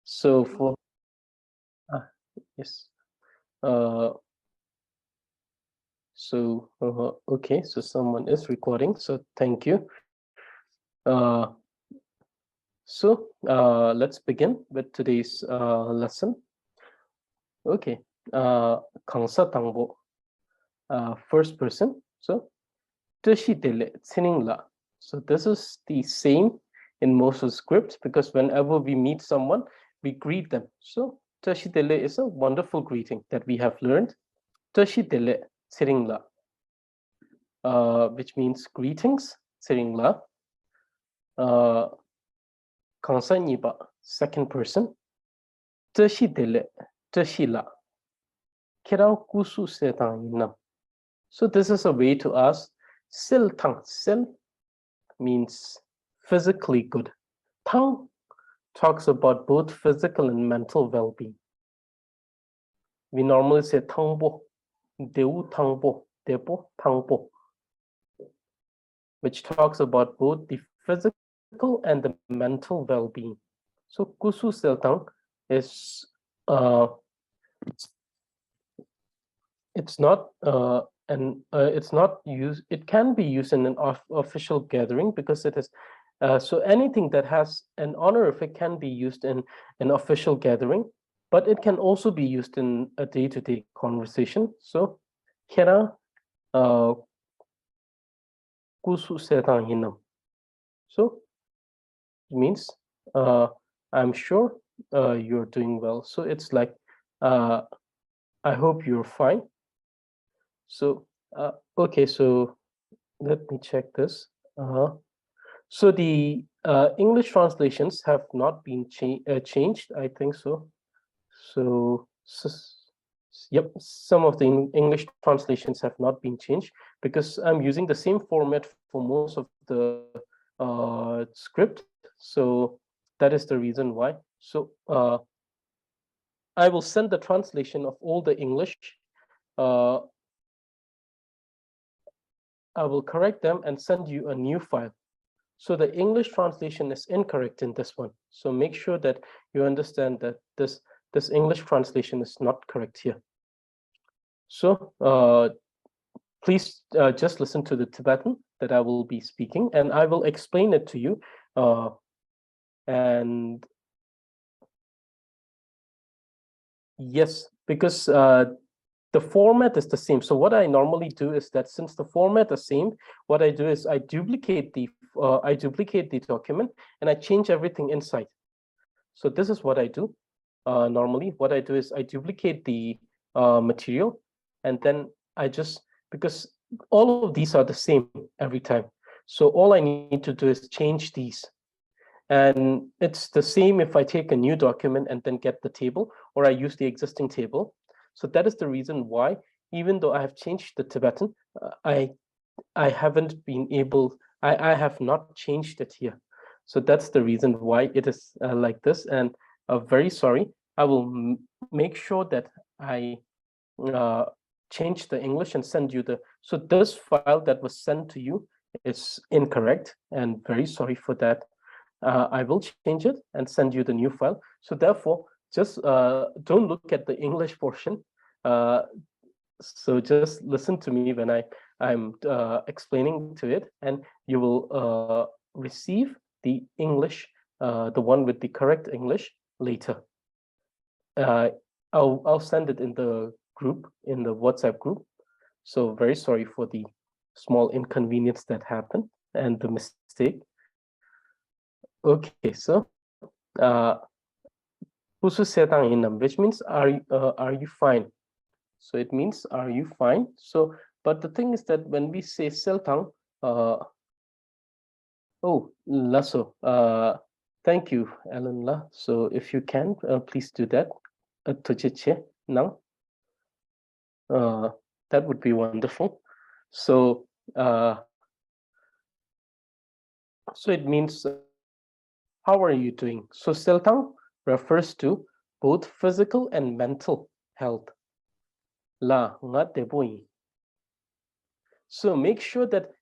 So for yes. Okay, so someone is recording, so thank you. Let's begin with today's lesson. Okay, 강사 당보, first person. So 뜻이 라. So this is the same in most of the scripts because whenever we meet someone, we greet them. So 뜻이 is a wonderful greeting that we have learned. 뜻이 라, which means greetings. 라. 강사니바, second person. 뜻이 라. 키랑 구수 세당이나. So this is a way to ask. Tang. Sil means physically good. Tang talks about both physical and mental well-being. We normally say tangbo, deu tangbo, depo tangbo, which talks about both the physical and the mental well-being. So kusu seltang is it's not used. It can be used in an official gathering because it is so anything that has an honorific can be used in an official gathering, but it can also be used in a day-to-day conversation. So kera kusu setang hinam. So it means I'm sure you're doing well. So it's like I hope you're fine. So okay, so let me check this. So the English translations have not been changed, I think so. So yep, some of the English translations have not been changed because I'm using the same format for most of the script. So that is the reason why. So I will send the translation of all the English. I will correct them and send you a new file. So the English translation is incorrect in this one. So make sure that you understand that this English translation is not correct here. So please just listen to the Tibetan that I will be speaking, and I will explain it to you. And yes, because the format is the same. So what I normally do is that since the format is the same, what I do is I duplicate the document and I change everything inside. So this is what I do. Normally, what I do is I duplicate the material, and then I just, because all of these are the same every time. So all I need to do is change these. And it's the same if I take a new document and then get the table, or I use the existing table. So that is the reason why, even though I have changed the Tibetan, I haven't been able, I have not changed it here. So that's the reason why it is like this. And very sorry. I will make sure that I change the English and send you the. So this file that was sent to you is incorrect, and very sorry for that. I will change it and send you the new file. So therefore, just don't look at the English portion. So just listen to me when I'm explaining to it, and you will receive the English, the one with the correct English later. I'll send it in the group, in the WhatsApp group. So very sorry for the small inconvenience that happened and the mistake. Okay, so which means are you fine? So it means are you fine? So but the thing is that when we say seltang, oh lasso, thank you, Alan La. So if you can, please do that. Now, that would be wonderful. So so it means how are you doing? So seltang refers to both physical and mental health. La nga deboi. So make sure that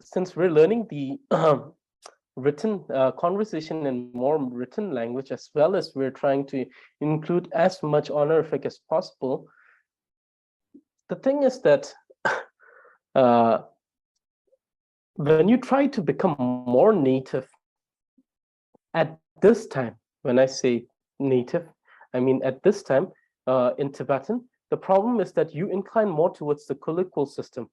since we're learning the written conversation in more written language, as well as we're trying to include as much honorific as possible. The thing is that when you try to become more native at this time, when I say native, I mean at this time in Tibetan, the problem is that you incline more towards the colloquial system,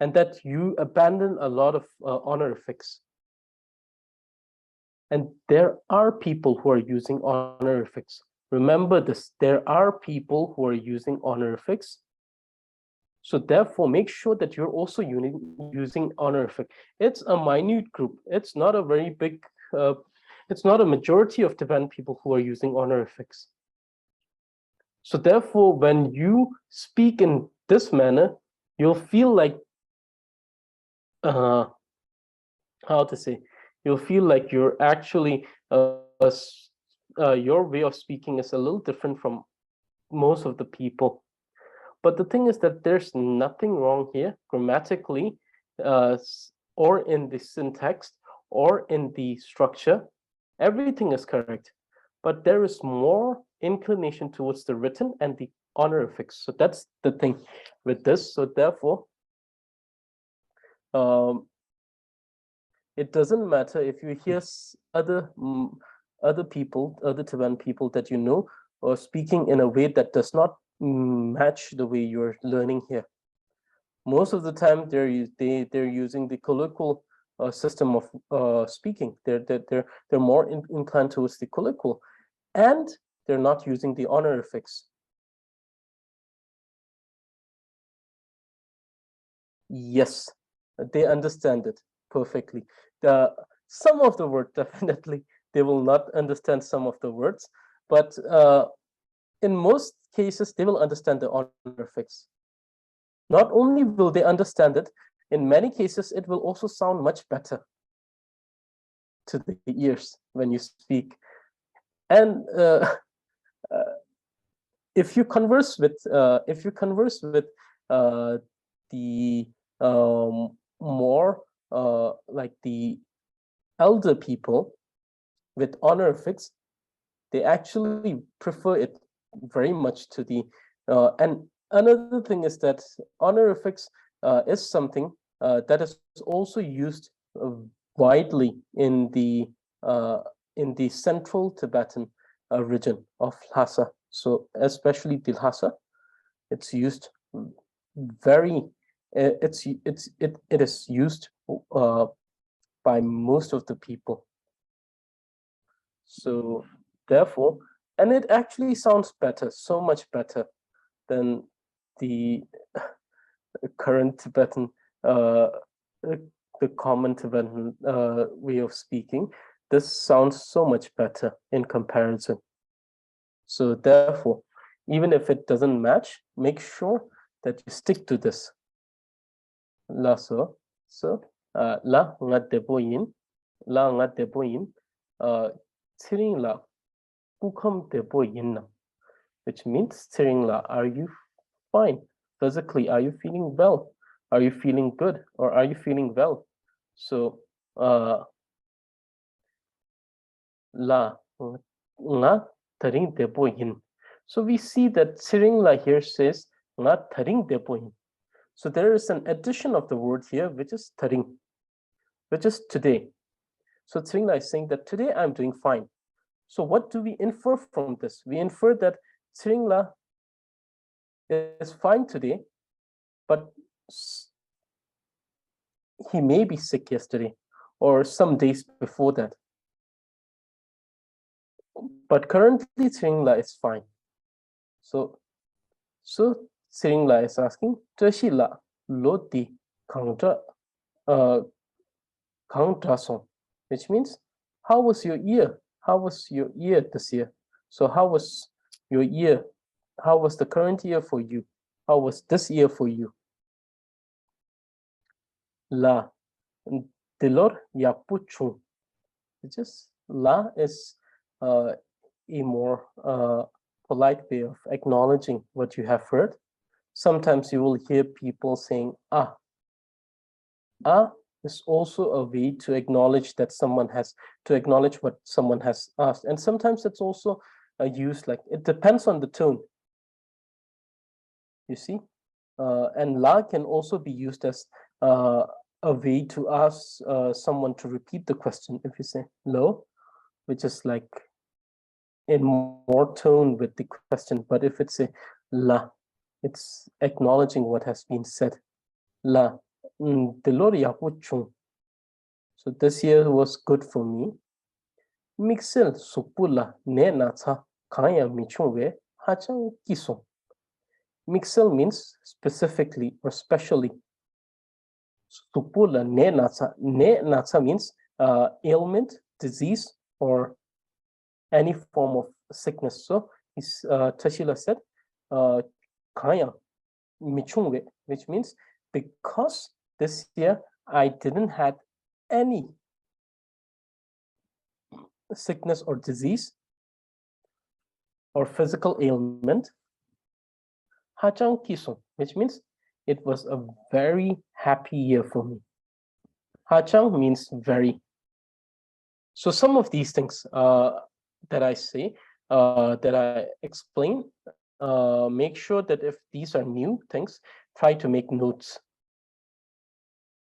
and that you abandon a lot of honorifics. And there are people who are using honorifics. Remember this, there are people who are using honorifics. So therefore, make sure that you're also using honorific. It's a minute group. It's not a very big, it's not a majority of Tibetan people who are using honorifics. So therefore, when you speak in this manner, you'll feel like, how to say, you'll feel like you're actually, your way of speaking is a little different from most of the people. But the thing is that there's nothing wrong here grammatically, or in the syntax, or in the structure. Everything is correct. But there is more inclination towards the written and the honorifics. So that's the thing with this. So therefore, it doesn't matter if you hear other people, other Tibetan people that you know, or speaking in a way that does not match the way you're learning here. Most of the time, they're using the colloquial system of speaking. They're more inclined towards the colloquial, and they're not using the honorifics. Yes, they understand it perfectly. Some of the words, definitely, they will not understand some of the words, but in most cases, they will understand the honorifics. Not only will they understand it, in many cases, it will also sound much better to the ears when you speak. And if you converse with the more like the elder people with honorifics, they actually prefer it very much to the and another thing is that honorifics is something that is also used widely in the central Tibetan region of Lhasa. So especially the Lhasa, it's used very. It is used by most of the people. So therefore, and it actually sounds better, so much better than the current Tibetan, the common Tibetan way of speaking. This sounds so much better in comparison. So therefore, even if it doesn't match, make sure that you stick to this. La so la nga deboyin, la nga deboyin, tiring la kukam deboyin na, which means tiring la, are you fine physically? Are you feeling well? Are you feeling good, or are you feeling well? So la nga taring deboyin. So we see that tiring la here says nga taring deboyin. So there is an addition of the word here, which is taring, which is today. So tiring la is saying that today I'm doing fine. So what do we infer from this? We infer that tiring la is fine today, but he may be sick yesterday or some days before that. But currently, Tsringla is fine. So Tsringla is asking, Trashila Loti Kangtra Kangtrason, which means, how was your year? How was your year this year? So how was your year? How was the current year for you? How was this year for you? La Dilor Yapuchun, which is La is a more polite way of acknowledging what you have heard. Sometimes you will hear people saying ah is also a way to acknowledge that to acknowledge what someone has asked. And sometimes it's also used like, it depends on the tone, you see. And la can also be used as a way to ask someone to repeat the question. If you say lo, which is like in more tone with the question. But if it's a la, it's acknowledging what has been said. La, so this year was good for me. Mixel supula ne natsa kaya michunwe hachang kiso. Mixel means specifically or specially. Supula ne natsa means ailment, disease, or any form of sickness. So Tashila said kaya michungwe, which means because this year I didn't have any sickness or disease or physical ailment. Hachang kiso, which means it was a very happy year for me. Hachang means very. So some of these things that I say, that I explain, make sure that if these are new things, try to make notes.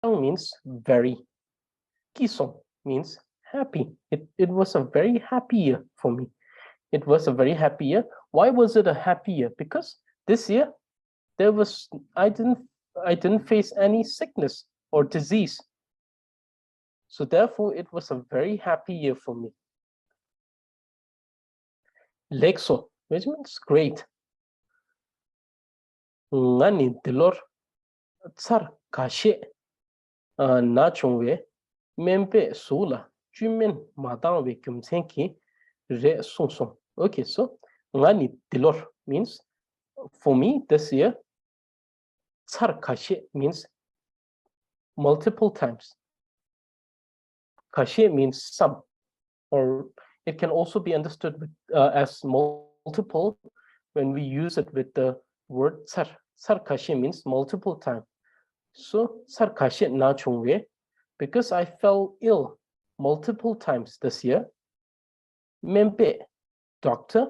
Means very. Kisong means happy. It was a very happy year for me. It was a very happy year. Why was it a happy year? Because this year I didn't face any sickness or disease. So therefore, it was a very happy year for me. Lexo, which means great. Ngani dilor tsar kashe na chungwe mempe sula jumen madangwe kumsenki re sonsong. Okay, so ngani dilor means for me this year. Tsar kashe means multiple times. Kashe means some, or it can also be understood with, as multiple when we use it with the word tsar. Tsar kashe means multiple times. So tsar kashe na chungwe, because I fell ill multiple times this year. Mempe, doctor,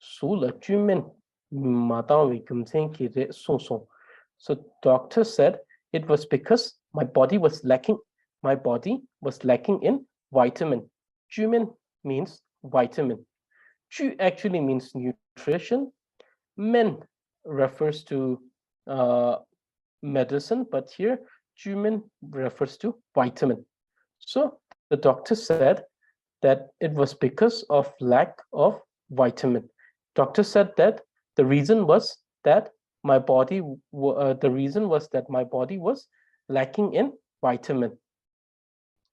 sula jumen madangwe kumsenki re sonsong. So doctor said it was because my body was lacking in vitamin. Jumen means vitamin. Ju actually means nutrition. Men refers to medicine, but here jumen refers to vitamin. So the doctor said that it was because of lack of vitamin. Doctor said that the reason was that my body was lacking in vitamin.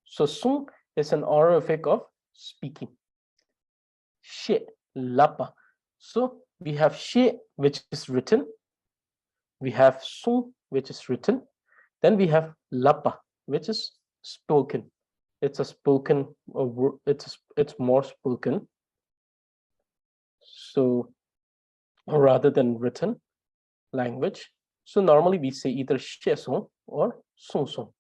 So sung is an honorific of speaking. She lapa. So we have she, which is written. We have sung, which is written. Then we have lapa, which is spoken. It's a spoken, it's more spoken. So rather than written language. So normally we say either she song or sung song.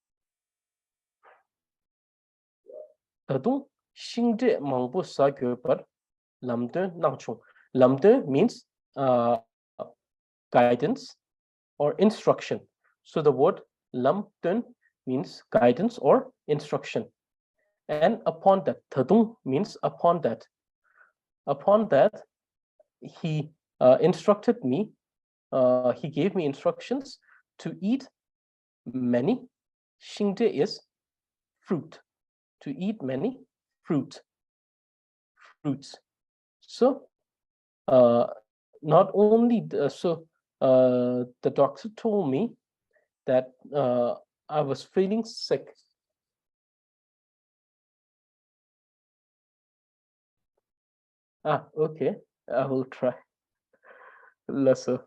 Tadung xingzhe mangbu sa par lamde nangchung. Lamde means guidance or instruction. So the word lamden means guidance or instruction. And upon that, tadung means upon that. Upon that, he instructed me, he gave me instructions to eat many. Xingzhe is fruit. To eat many fruits. So not only the doctor told me that I was feeling sick. Okay, I will try. Lexo,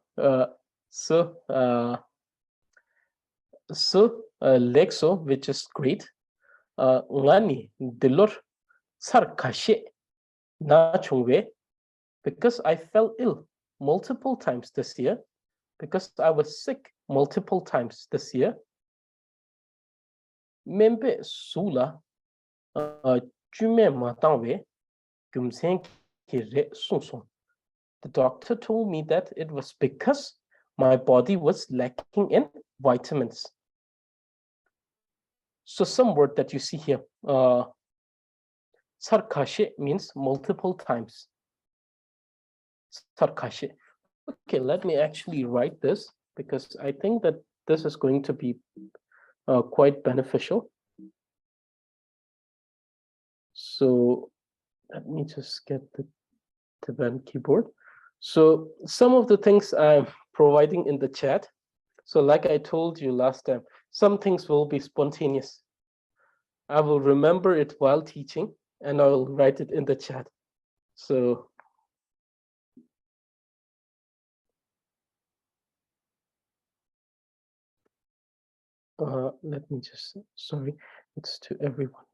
Lexo, which is great. Ngani dilor tsar kashe na chungwe, because I fell ill multiple times this year, because I was sick multiple times this year. membe sula jume matangwe gumsen kire sungsung. The doctor told me that it was because my body was lacking in vitamins. So some word that you see here, sarkashe means multiple times. Sarkashe. Okay, let me actually write this because I think that this is going to be quite beneficial. So let me just get the Tibetan keyboard. So some of the things I'm providing in the chat. So like I told you last time, some things will be spontaneous. I will remember it while teaching and I will write it in the chat. So let me just, sorry, it's to everyone.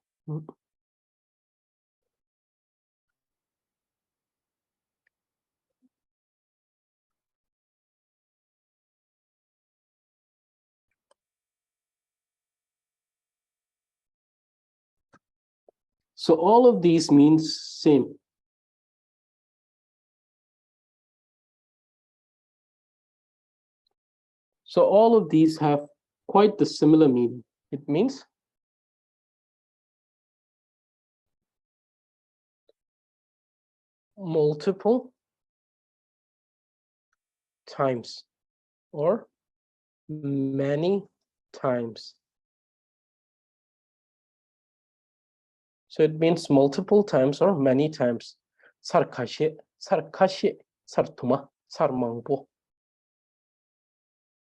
So all of these means same. So all of these have quite the similar meaning. It means multiple times or many times. So it means multiple times or many times. Sarkashe, sarkashe, sartuma, sarmangbo.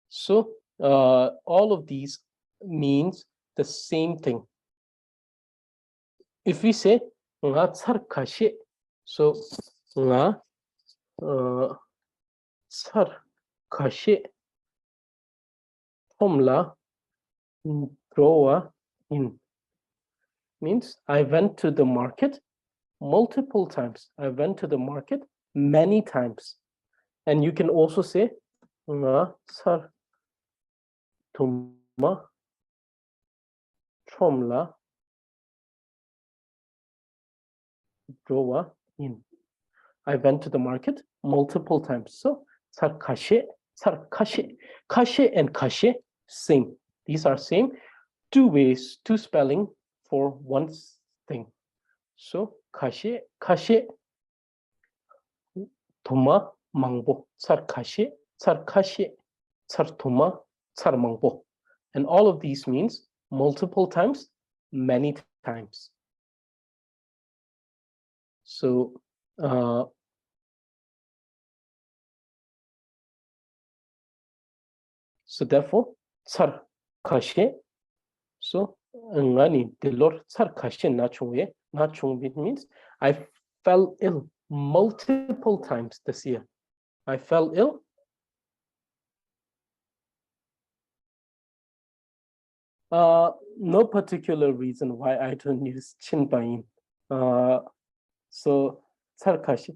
So all of these means the same thing. If we say nga sarkashe, so nga sarkashe tomla growa in means I went to the market multiple times. I went to the market many times. And you can also say nga sar tuma tromla growa in. I went to the market multiple times. So sar kashe, kashe and kashe, same. These are same. Two ways, two spelling for one thing. So kashe, tuma mangbo, sar kashe, sar tuma, sar mangbo. And all of these means multiple times, many times. So therefore, tsar kashe. So ngani delor tsar kashe nachungye. Nachung means I fell ill multiple times this year. I fell ill. No particular reason why I don't use chinbain. So tsar kashe.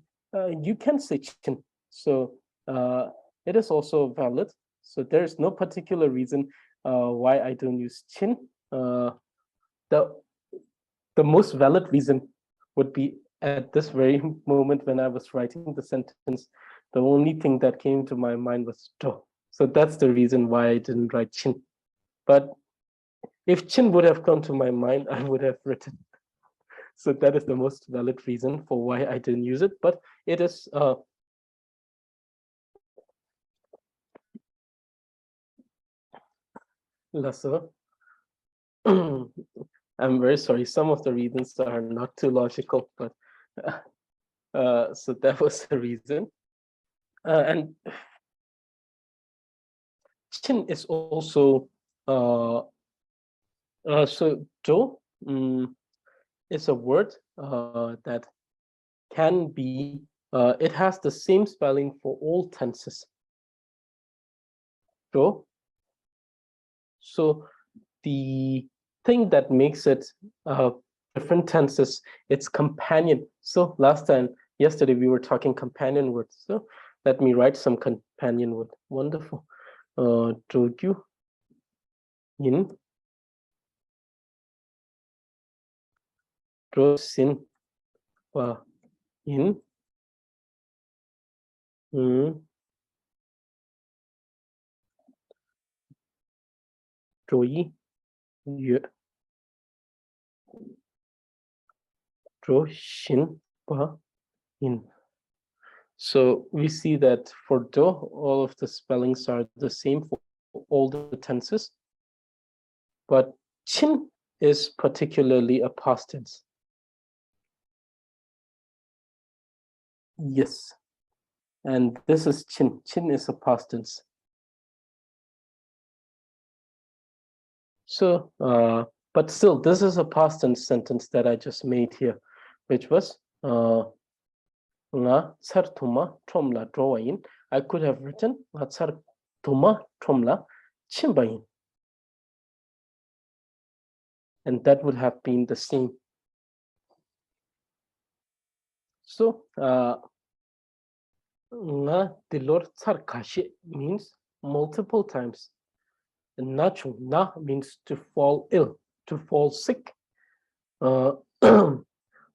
You can say chin. So it is also valid. So there is no particular reason why I don't use chin. The most valid reason would be at this very moment when I was writing the sentence, the only thing that came to my mind was do. So that's the reason why I didn't write chin. But if chin would have come to my mind, I would have written. So that is the most valid reason for why I didn't use it. But it is lesser. I'm very sorry. Some of the reasons are not too logical, but so that was the reason. And chin is also so do is a word that can be it has the same spelling for all tenses. Do. So the thing that makes it different tenses, it's companion. So yesterday we were talking companion words. So let me write some companion word. Wonderful. Dogyu in Dro sin pa in dro yi yue dro shin pa in. So we see that for do, all of the spellings are the same for all the tenses, but chin is particularly a past tense. Yes, and this is chin. Chin is a past tense. So, but still, this is a past tense sentence that I just made here, which was nga tsar tuma tromla drawayin. I could have written nga tsar tuma tromla chimbayin, and that would have been the same. So, nga dilor tsar kashi means multiple times. Nachu na means to fall ill, to fall sick.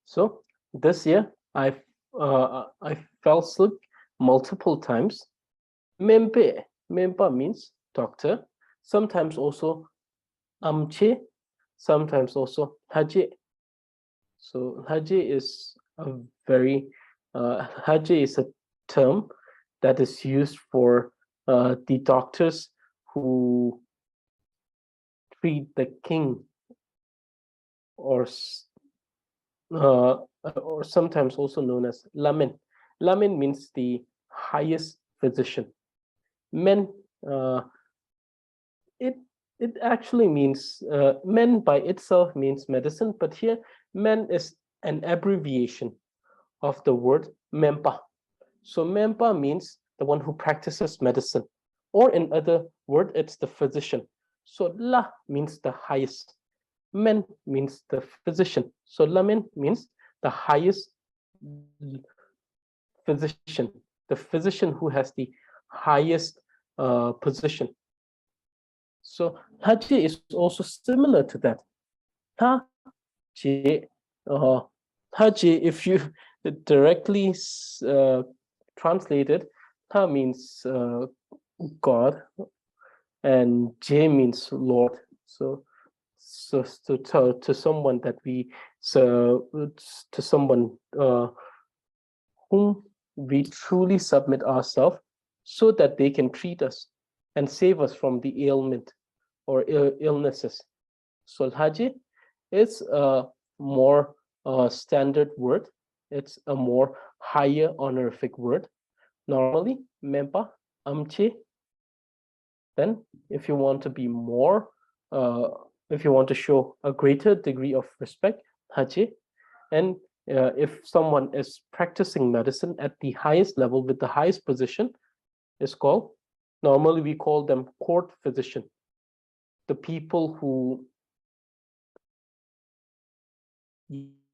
So this year I fell sick multiple times. Mempe means doctor. Sometimes also amche. Sometimes also haji. So haji is a very haji is a term that is used for the doctors who treat the king, or sometimes also known as lamin. Lamin means the highest physician. Men, it actually means men by itself means medicine, but here men is an abbreviation of the word mempa. So mempa means the one who practices medicine, or in other word, it's the physician. So la means the highest. Men means the physician. So lamin means the highest physician, the physician who has the highest position. So haji is also similar to that. Haji, if you directly translate it, ha means God, and J means Lord. So to someone that we to someone whom we truly submit ourselves, so that they can treat us and save us from the ailment or illnesses. So Haji is a more standard word. It's a more higher honorific word. Normally, mempa, amche. Then, if you want to be more, if you want to show a greater degree of respect, haji. And if someone is practicing medicine at the highest level with the highest position, is called, normally we call them court physician. The people who,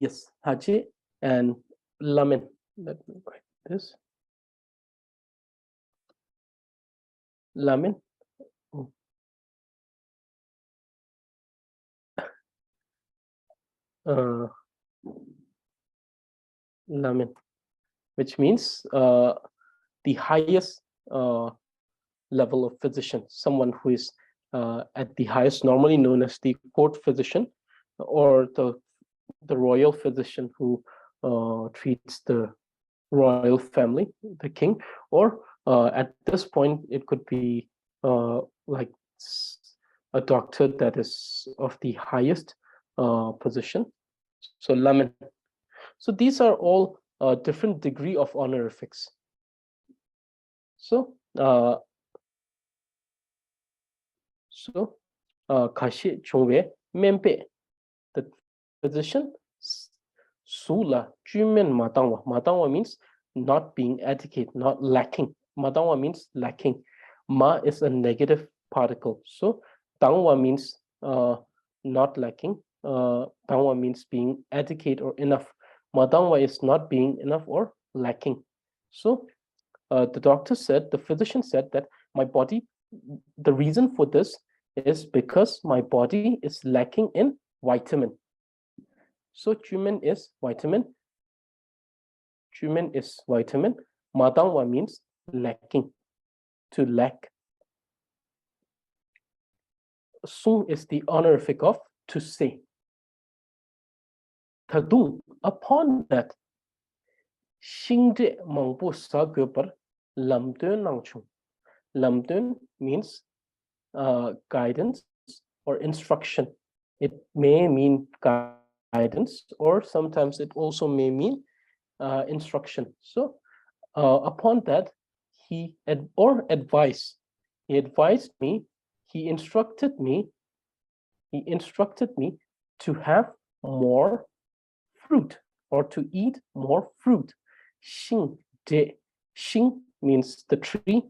yes, haji and lamin. Let me write this. Lamin. Lamin, which means the highest level of physician, someone who is at the highest, normally known as the court physician, or the royal physician who treats the royal family, the king, or at this point it could be like a doctor that is of the highest position. So lamin. So these are all different degree of honorifics. So kashi chungwe mempe, the physician, sula jumen matangwa. Matangwa means not being adequate, not lacking. Matangwa means lacking. Ma is a negative particle. So tangwa means not lacking. Tangwa means being adequate or enough. Matangwa is not being enough or lacking. So the doctor said, the physician said that my body, the reason for this is because my body is lacking in vitamin. So cumin is vitamin. Cumin is vitamin. Madangwa means lacking, to lack. Sung is the honorific of to say. Tadung, upon that, Xingde mangbu sa göper lamdön nangchung. Lamdön means guidance or instruction. It may mean guidance, or sometimes it also may mean instruction. So upon that, he advised me, he instructed me to have more fruit, or to eat more fruit. Xing de. Xing means the tree.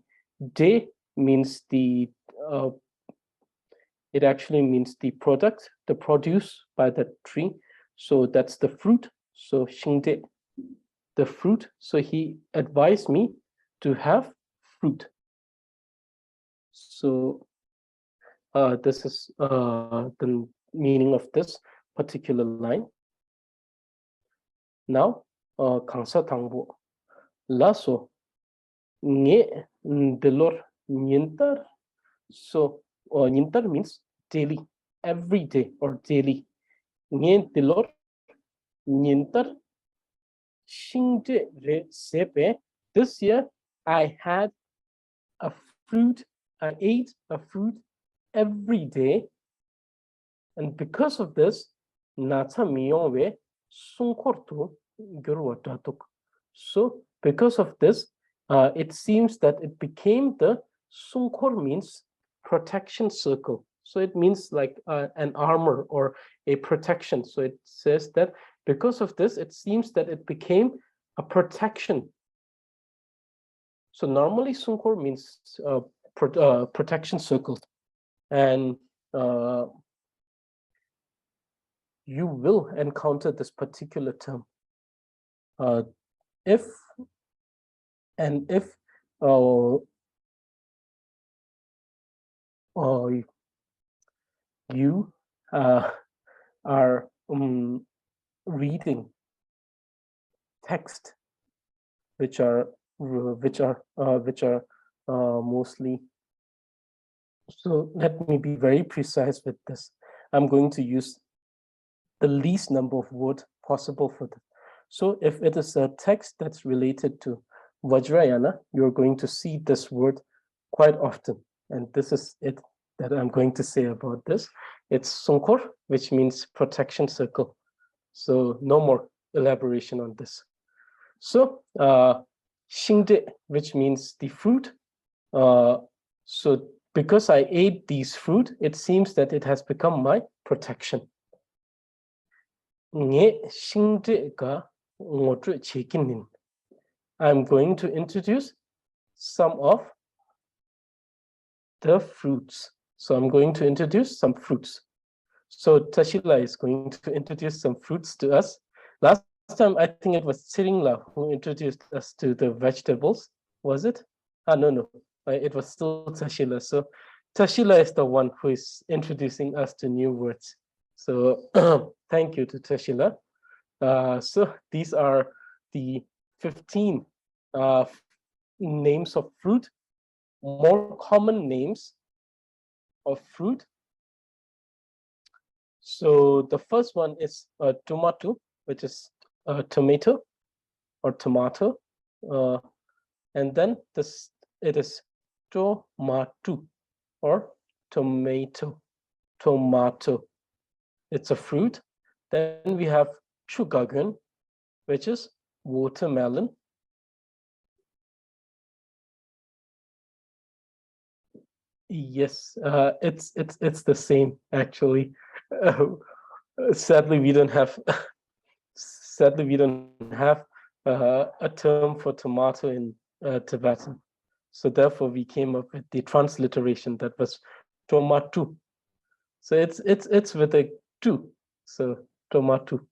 De means it actually means the product, the produce by the tree. So that's the fruit. So xing de, the fruit. So he advised me to have fruit. So this is the meaning of this particular line. Now, Kangsa Tangbo. Laso nge delor nyintar. So nyintar means daily, every day or daily. Nge delor nyintar shingde re sepe. This year I had a fruit, I ate a fruit every day. And because of this, nata miyonwe sunkorto gurwatatuk. So because of this, it seems that it became the sunkor means protection circle. So it means like an armor or a protection. So it says that because of this, it seems that it became a protection. So normally sunkor means protection circle, and you will encounter this particular term if you are reading text which are mostly. So let me be very precise with this. I'm going to use the least number of words possible for this. So if it is a text that's related to Vajrayana, you're going to see this word quite often. And this is it that I'm going to say about this. It's Sunkor, which means protection circle. So no more elaboration on this. So Shingde, which means the fruit. So because I ate these fruit, it seems that it has become my protection. I'm going to introduce some of the fruits. So I'm going to introduce some fruits. So Tashila is going to introduce some fruits to us. Last time, I think it was Tsiringla who introduced us to the vegetables. Was it? No. It was still Tashila. So Tashila is the one who is introducing us to new words. So thank you to Tashila. So these are the 15 names of fruit, more common names of fruit. So the first one is tomato, which is tomato or tomato. And then it is tomato or tomato. It's a fruit. Then we have chugagun, which is watermelon. Yes, it's the same actually. Sadly, we don't have a term for tomato in Tibetan. So therefore, we came up with the transliteration that was tomato. So it's with a tu. So tomato.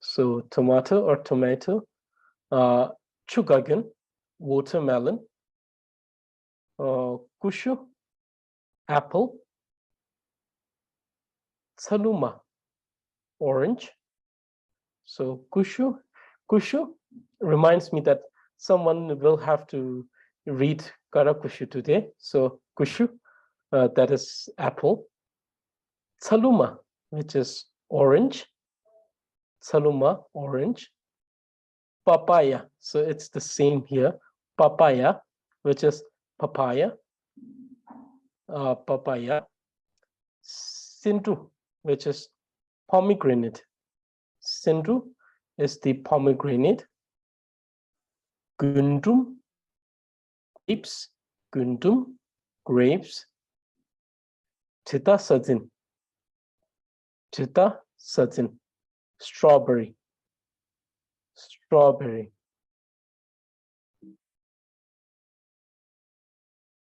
So tomato or tomato. Chugagan, watermelon. Kushu, apple. Tsaluma, orange. So kushu reminds me that someone will have to read karakushu today. So kushu, that is apple. Tsaluma, which is orange. Tsaluma, orange. Papaya, so it's the same here. Papaya, which is papaya. Papaya. Sindhu, which is pomegranate. Sindhu is the pomegranate. Gundum, grapes. Gundum, grapes. Chita sajin. Chita sajin. Strawberry. Strawberry.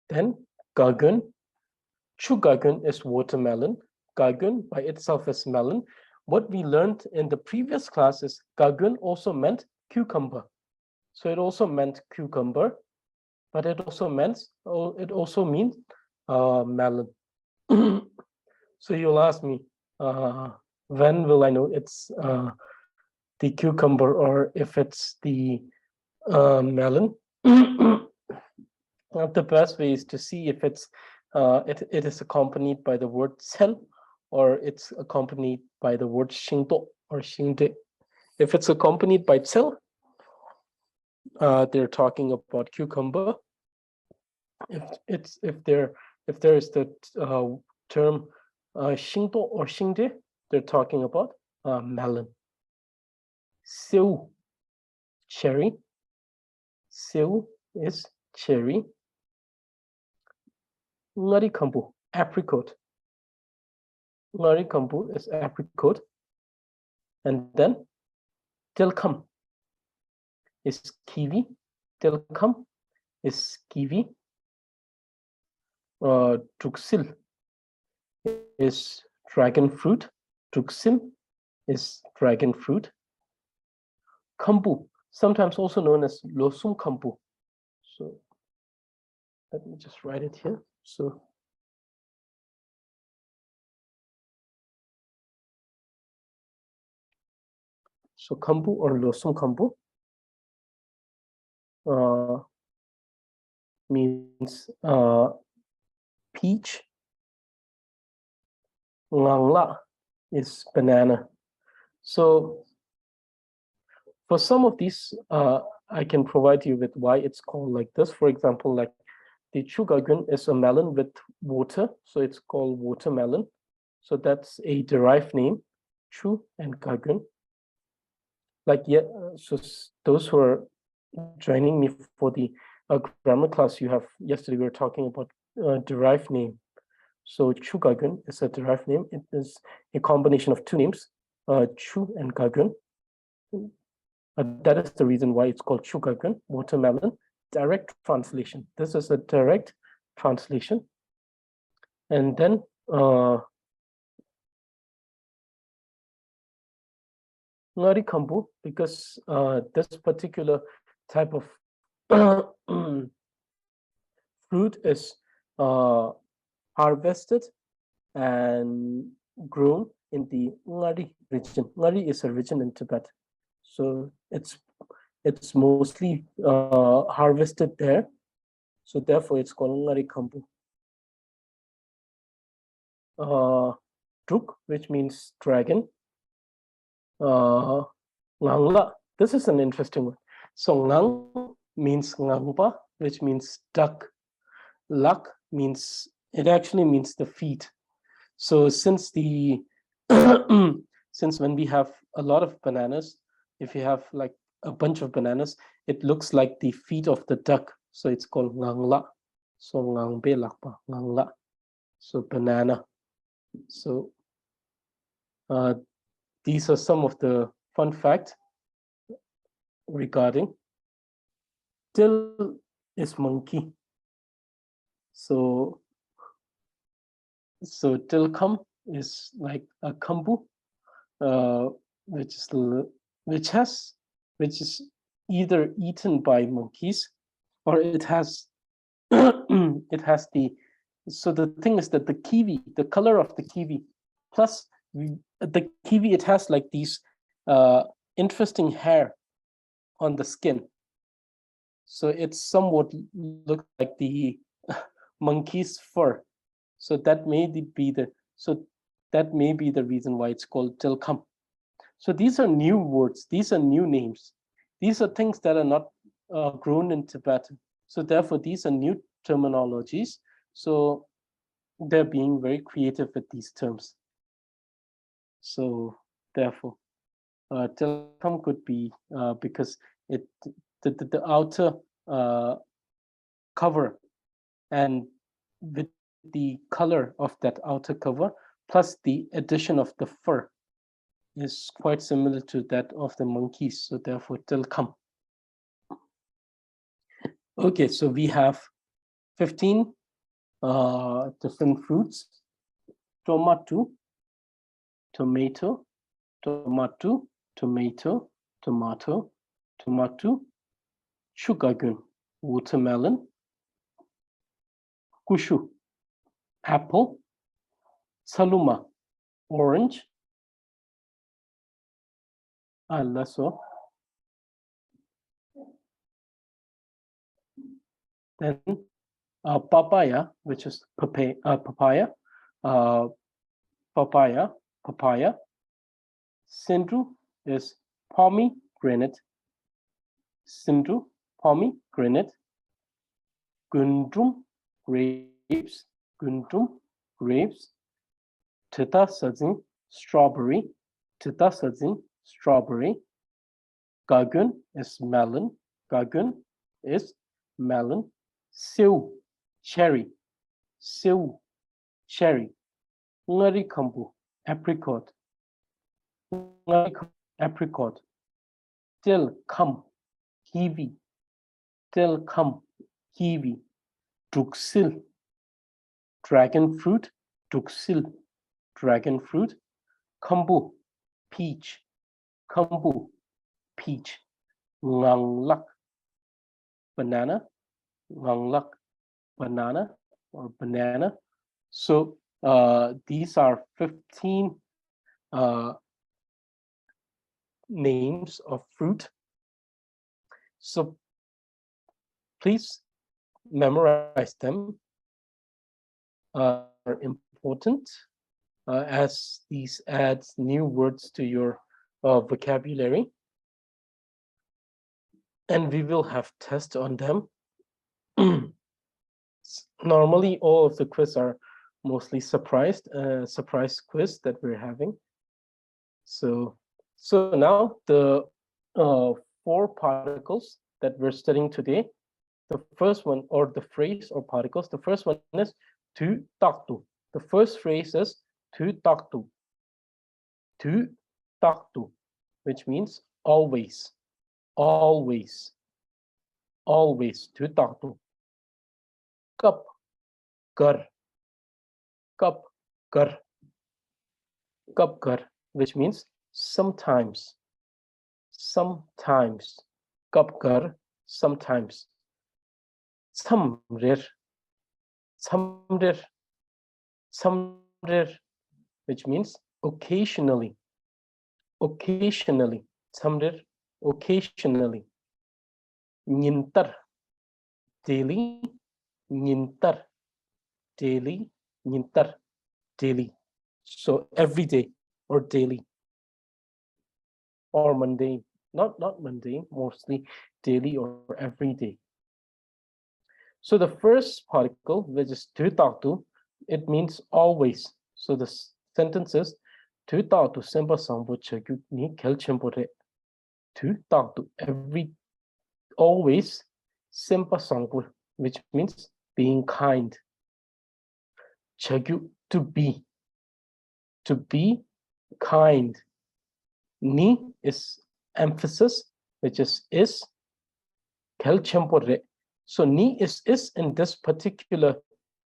Then gagun. Chugagun is watermelon. Gagun by itself is melon. What we learned in the previous class is gagun also meant cucumber. So it also meant cucumber, but it also means melon. So you'll ask me, when will I know it's the cucumber or if it's the melon? The best way is to see if it's it is accompanied by the word cell or it's accompanied by the word shingdo or shingde. If it's accompanied by cell, they're talking about cucumber. If there is the term shingdo or shingde, they're talking about melon. Seu, cherry. Seu is cherry. Ngarikambu, apricot. Ngarikambu is apricot. And then tilkam is kiwi. Tilkam is kiwi. Tuksil is dragon fruit. Tuksil is dragon fruit. Kambu, sometimes also known as losum kambu. So let me just write it here. So kambu or losum kambu means peach. Ngangla is banana. So for some of these, I can provide you with why it's called like this. For example, like the chugagun is a melon with water, so it's called watermelon. So that's a derived name, chu and gagun. Like, yeah, so those who are joining me for the grammar class you have yesterday, we were talking about derived name. So chu gagun is a derived name. It is a combination of two names, chu and gagun. That is the reason why it's called chugagun, watermelon. Direct translation. This is a direct translation. And then ngarikambu, because this particular type of fruit is harvested and grown in the Ngari region. Ngari is a region in Tibet. So it's mostly harvested there. So therefore it's called ngarikambu. Druk, which means dragon. Ngangla, this is an interesting one. So ngang means ngangpa, which means duck. Lak means, it actually means the feet. So since the since when we have a lot of bananas, if you have like a bunch of bananas, it looks like the feet of the duck. So it's called ngangla. So ngangbe lakpa, ngangla. So banana. So these are some of the fun facts regarding. Till is monkey. So tilkam is like a kambu, which is either eaten by monkeys or it has it has the, so the thing is that the kiwi, the color of the kiwi plus the kiwi, it has like these interesting hair on the skin. So it somewhat looks like the monkey's fur. So that may be the reason why it's called tilkam. So these are new words. These are new names. These are things that are not grown in Tibetan. So therefore, these are new terminologies. So they're being very creative with these terms. So therefore, tilkam could be because the outer cover, and with the color of that outer cover plus the addition of the fur is quite similar to that of the monkeys. So therefore, tilkam. Okay, so we have 15 different fruits: tomato, tomato, tomato, tomato, tomato, tomato, sugargun, watermelon, kushu, apple, saluma, orange, alaso, then papaya, which is papaya, papaya. Sindru is pomegranate. Sindru, pomegranate. Gundrum, grapes. Gundrum, grapes. Tita sadzin, strawberry. Tita sadzin, strawberry. Gagun is melon. Gagun is melon. Siu, cherry. Siu, cherry. Ngari kambu, apricot. Apricot. Tilkam, kiwi. Tilkam, kiwi. Duxil, dragon fruit. Duxil, dragon fruit. Kambu, peach. Kambu, peach. Nganglak, banana. Nganglak, banana or banana. So these are 15 names of fruit. So please memorize them. Are important as these adds new words to your vocabulary. And we will have tests on them. Normally, all of the quiz are mostly surprise quiz that we're having. So now the 4 particles that we're studying today. The first one, or the phrase or particles, the first one is tu taktu. The first phrase is tu taktu. Tu taktu, which means always, always, always. Tu taktu. Kap kar, kap kar, kap kar, which means sometimes, sometimes. Kap kar, sometimes. Samrir, samrir, samrir, which means occasionally, occasionally. Samrir, occasionally. Nintar, daily. Nintar, daily. Nintar, daily. So every day or daily or mundane, not mundane, mostly daily or every day. So the first particle, which is tu taktu, it means always. So the sentence is tu taktu semba sambo chagu ni kelchempore. Tu taktu, every, always, semba sambo, which means being kind. Chagu, to be kind. Ni is emphasis, which is kelchempore. So ni is in this particular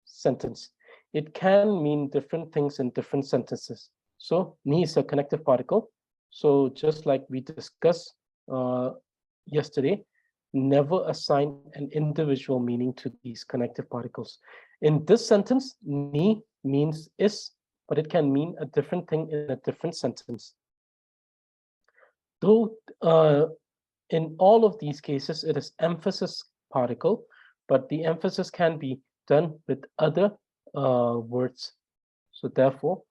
sentence. It can mean different things in different sentences. So ni is a connective particle. So just like we discussed yesterday, never assign an individual meaning to these connective particles. In this sentence, ni means is, but it can mean a different thing in a different sentence. Though in all of these cases, it is emphasis particle, but the emphasis can be done with other words. So therefore,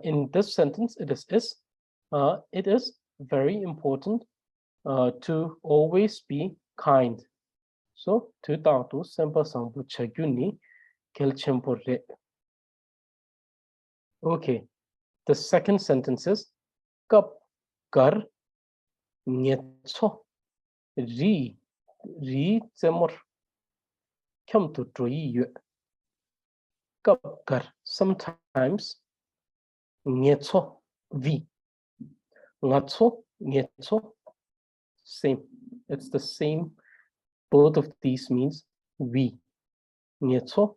in this sentence, it is. It is very important to always be kind. So, tu tatu sempa sambu chaguni kelchempore. Okay, the second sentence is kap kar ngetso ri tsemor kyam tu troi yu. Kap kar, sometimes ngetso vi. Ngetso, same. It's the same. Both of these means we. Ngetso.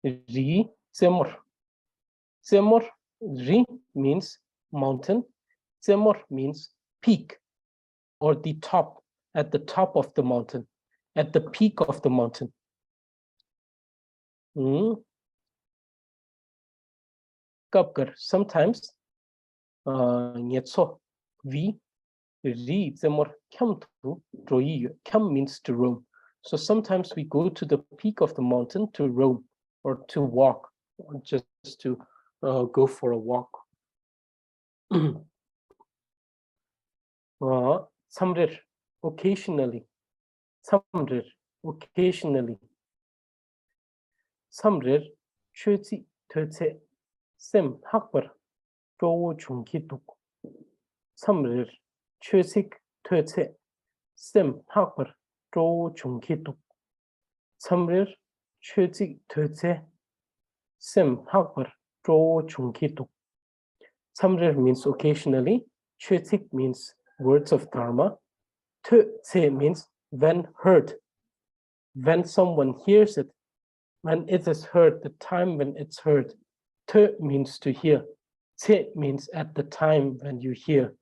Ri tsemor. Tsemor, ri means mountain. Tsemor means peak or the top, at the top of the mountain, at the peak of the mountain. Kapkar, sometimes ngetso, vi, ri tsemor kyam tu troiyu. Kyam means to roam. So sometimes we go to the peak of the mountain to roam or to walk, or just to go for a walk. Samrir, occasionally. Samrir, occasionally. Samrir, chötsi tötse, sem hakbar, çoğu chungki tuk. Samrir, chösik tötse, sem hakbar, çoğu chungki tuk. Samrir, chötsik tötse, sem hakbar, çoğu chungki tuk. Samrir means occasionally, chötsik means words of dharma, tötse means when heard, when someone hears it, when it is heard, the time when it's heard. Te means to hear. Te means at the time when you hear.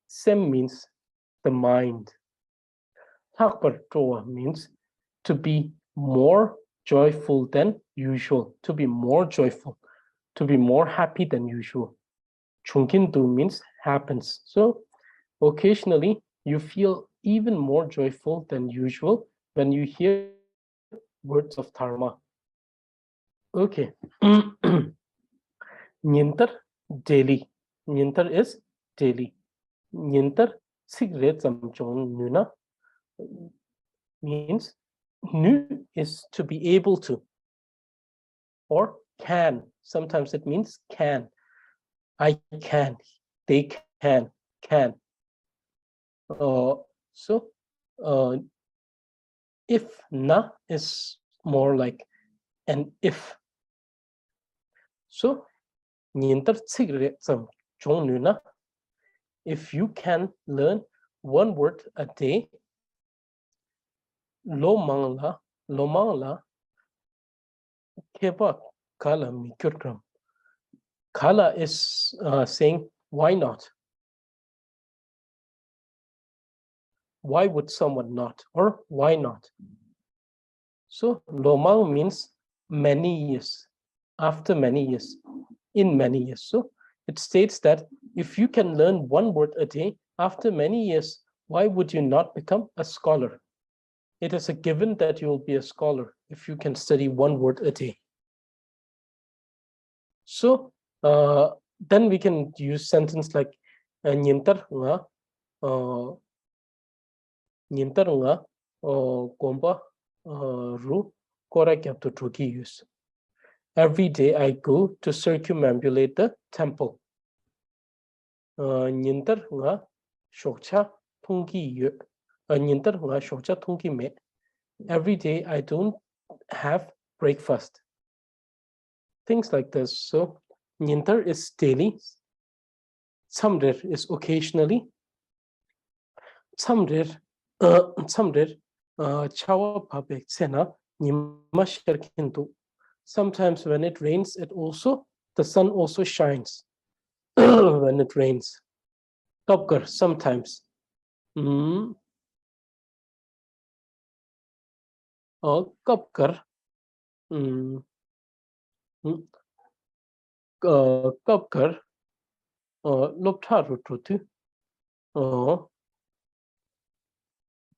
Sem means the mind. Hakbar toa means to be more joyful than usual, to be more joyful, to be more happy than usual. Chungkindu means happens. So occasionally you feel even more joyful than usual when you hear words of dharma. Okay. Nyintar, daily. Nyintar is daily. Nyintar sigre zamchon nuna means nu is to be able to or can. Sometimes it means can. I can. They can. Can. So if na is more like an if. So nyintar sigre zamchon nuna. If you can learn one word a day, lo mangla keba kala mikurkram. Kala is saying why not? Why would someone not? Or why not? So lomang means many years, after many years, in many years. So it states that if you can learn one word a day after many years, why would you not become a scholar? It is a given that you will be a scholar if you can study one word a day. So then we can use sentence like nyintar nga gomba ru kora kyapto troki use. Every day I go to circumambulate the temple. Nyintar nga shokcha thongki yu. Nyintar nga shokcha thongki me. Every day I don't have breakfast. Things like this. So nyintar is daily. Samrir is occasionally. Samrir chawa pabe sena nima sherkintu. Sometimes when it rains, the sun also shines when it rains. Kapkar, sometimes. Kapkar. Kapkar lopta rutrotu.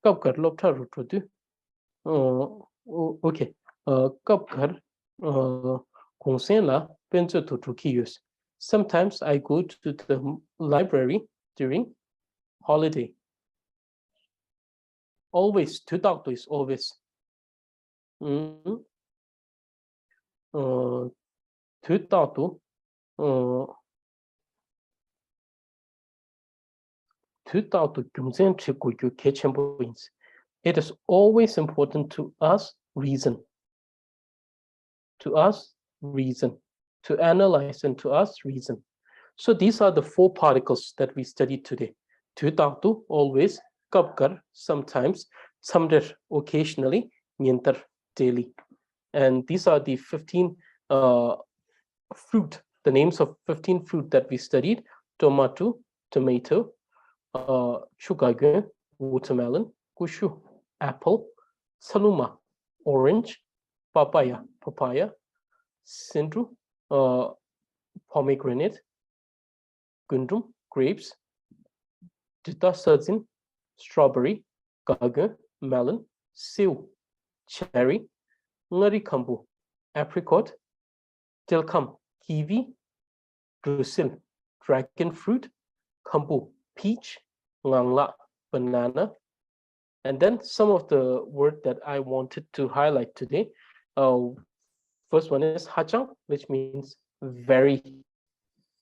Kapkar lopta rutrotu. Okay. Kapkar kongsen la pencho tutrukiyus. Sometimes I go to the library during holiday. Always, to talk to is always. To talk to it is always important to us reason. To us reason. To analyze and to us reason. So these are the four particles that we studied today. To talk to always, kapkar sometimes, samder occasionally, mientar daily. And these are the 15 fruit, the names of 15 fruit that we studied: tomato, chugage, watermelon, kushu, apple, saluma, orange, papaya, sindru, pomegranate, gundrum, grapes, dita sadzin, strawberry, gage, melon, sew, cherry, ngari kambu, apricot, tilkam, kiwi, drusil, dragon fruit, kambu, peach, ngangla, banana. And then some of the word that I wanted to highlight today. First one is hachang, which means very.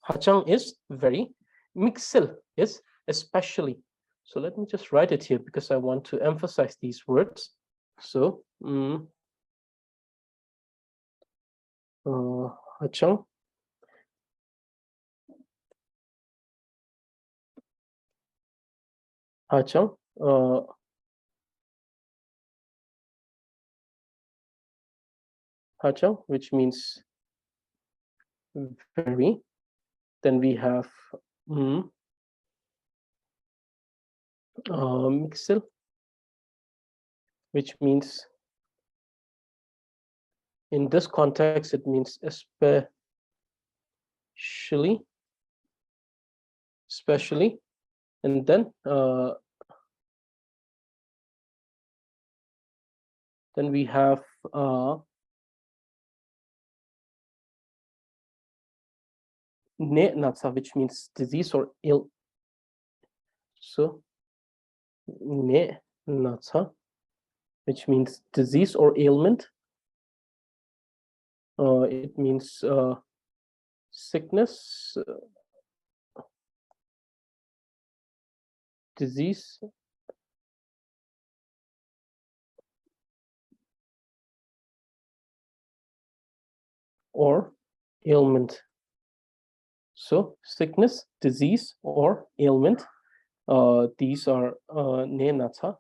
Hachang is very. Mixil is especially. So let me just write it here because I want to emphasize these words. So hachang. Hachang. Hachang, which means very. Then we have mixil, which means, in this context, it means especially. And then we have ne natsa, which means disease or ill. So ne natsa, which means disease or ailment. It means sickness, disease, or ailment. So sickness, disease, or ailment. These are ne natsa.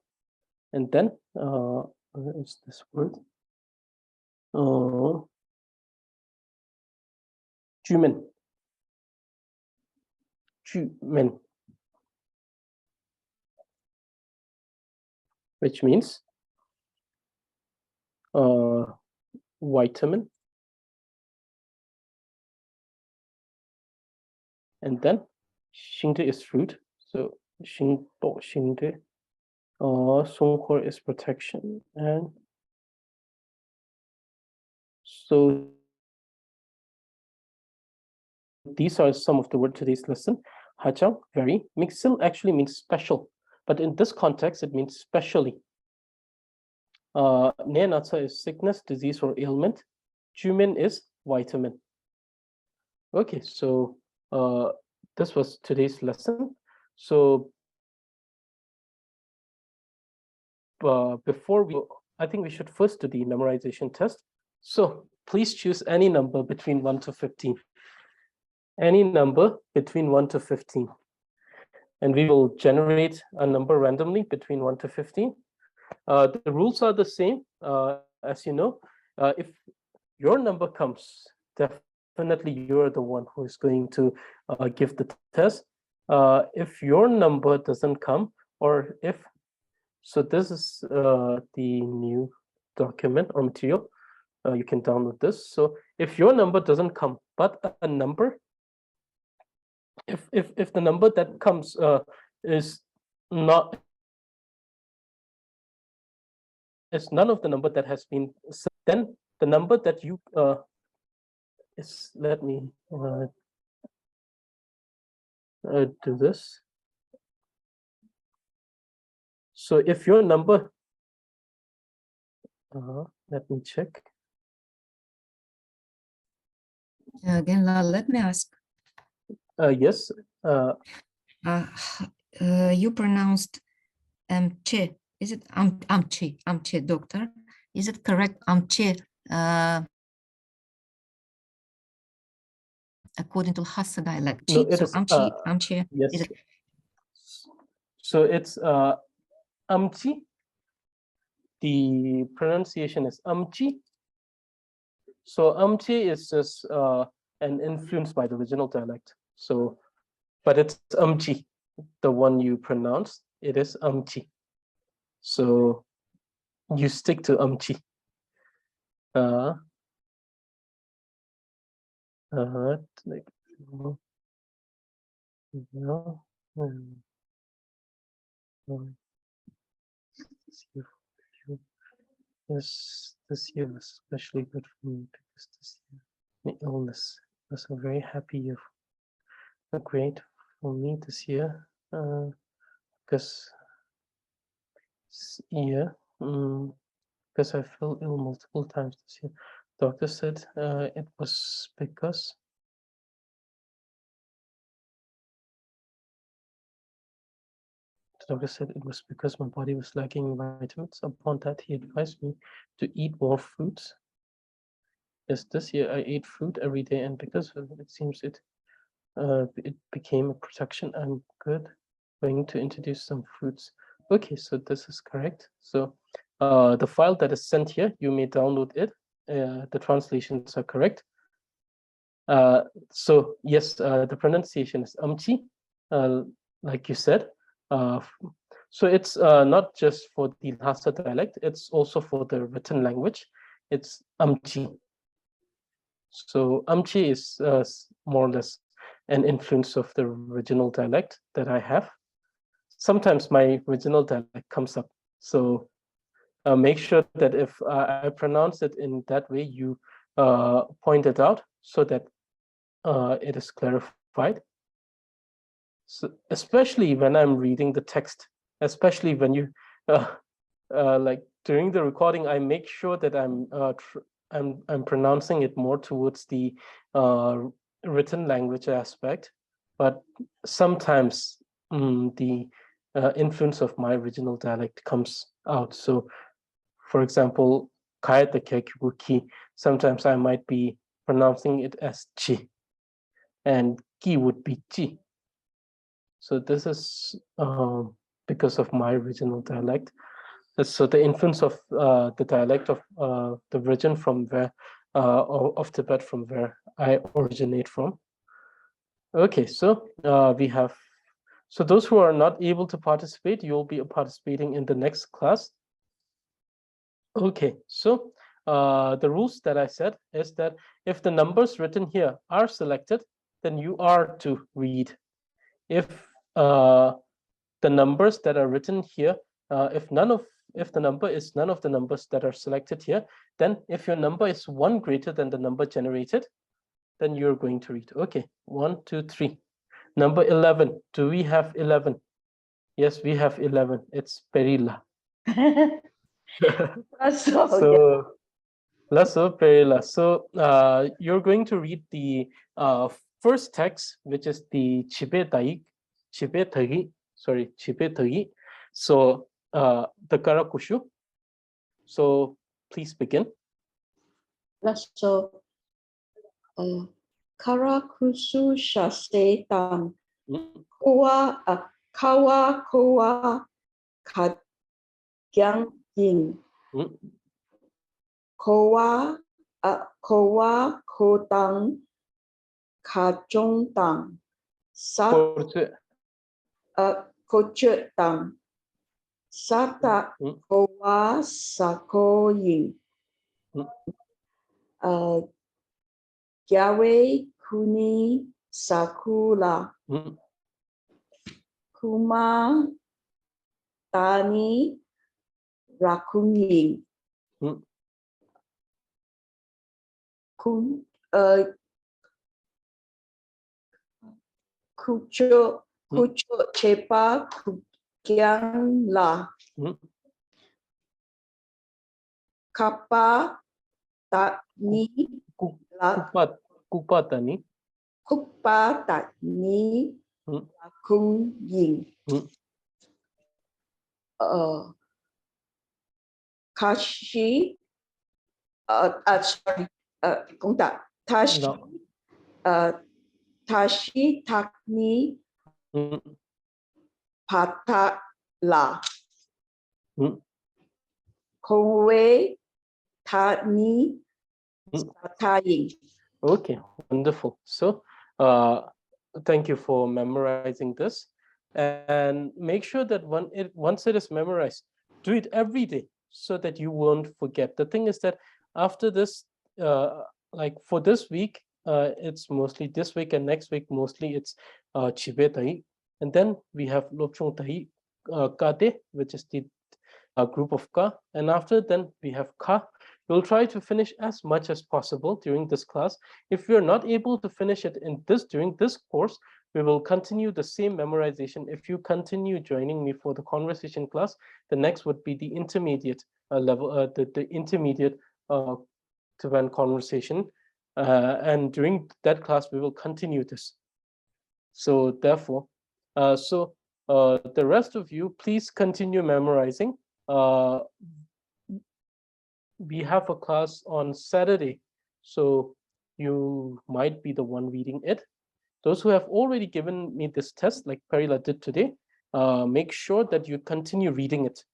And then where is this word? Jumen. Which means vitamin. And then shingde is fruit. So shingde. Songkhor is protection. And so these are some of the words today's lesson. Hachang, very. Mixil actually means special, but in this context, it means specially. Neonatsa is sickness, disease, or ailment. Jumin is vitamin. Okay, so this was today's lesson. So before I think we should first do the memorization test. So please choose any number between 1 to 15. Any number between 1 to 15. And we will generate a number randomly between 1 to 15. The rules are the same, as you know. If your number comes, definitely you're the one who is going to give the test. If your number doesn't come, or if, so this is the new document or material. you can download this. So if your number doesn't come, but a number, if the number that comes is not is none of the number that has been set, then the number that you is, let me do this. So if your number, let me check. Again, let me ask. Yes. You pronounced amche. Is it amche, doctor? Is it correct? Amche. According to Hassa dialect. No, it so is amche. Yes. Is it? So it's amchi. The pronunciation is amchi. So amchi is just an influence by the original dialect. So, but it's amchi, the one you pronounce. It is amchi. So you stick to amchi. Like, yes, this year was especially good for me because this year my illness was a very happy year. Great for me this year because because I fell ill multiple times this year. Doctor said it was because my body was lacking vitamins. Upon that, he advised me to eat more fruits. Yes, this year I ate fruit every day, and because of it, it seems it became a protection. I'm going to introduce some fruits. Okay, so this is correct. So the file that is sent here, you may download it. The translations are correct. So yes, the pronunciation is amchi, like you said. So it's not just for the Lhasa dialect, it's also for the written language. It's amchi. So amchi is more or less an influence of the original dialect that I have. Sometimes my original dialect comes up. So make sure that if I pronounce it in that way, you point it out so that it is clarified. So especially when I'm reading the text, especially when you like during the recording, I make sure that I'm pronouncing it more towards the written language aspect, but sometimes the influence of my original dialect comes out. So, for example, ki, sometimes I might be pronouncing it as chi, and ki would be chi. So this is because of my original dialect. So the influence of the dialect of the region from where of Tibet, from where I originate from. Okay, so we have, so those who are not able to participate, you'll be participating in the next class. Okay, so the rules that I said is that if the numbers written here are selected, then you are to read. If the numbers that are written here, if the number is none of the numbers that are selected here, then if your number is 1 greater than the number generated, then you're going to read. Okay, 1, 2, 3. Number 11. Do we have 11? Yes, we have 11. It's Perila. So, Lasso Perila. So you're going to read the first text, which is the Chibe Tagi. Sorry, Chibe Tagi. So the Karakushu. So please begin. Lasso Karakusu Shasetan Kawa Kagyang Yin Kowa Kodang Kajong Dang Sat Kochut Dang Sata Kowa Sako Yin Gawe kuni sakura. Mm, Kuma tani rakuning. mm, Kun kucho chepa kukyang la. mm. Kapa tani Ku- la. Kupatani. Kupa tani Mm, rakung ying. mm. Kashi sorry, Kungta. Tashi No. Tashi takni Mm, pata la. mm, Kongwe tani mm. sataying. Okay, wonderful. So, thank you for memorizing this, and make sure that once it is memorized, do it every day so that you won't forget. The thing is that after this, like for this week, it's mostly this week, and next week mostly it's Chibe Tahi, and then we have Lopchung Tahi Kate, which is the group of Ka, and after then we have Ka. We'll try to finish as much as possible during this class. If we're not able to finish it during this course, we will continue the same memorization. If you continue joining me for the conversation class, the next would be the intermediate level, the intermediate Tibetan conversation. And during that class, we will continue this. So therefore, the rest of you, please continue memorizing. We have a class on Saturday, so you might be the one reading it. Those who have already given me this test, like Perila did today, make sure that you continue reading it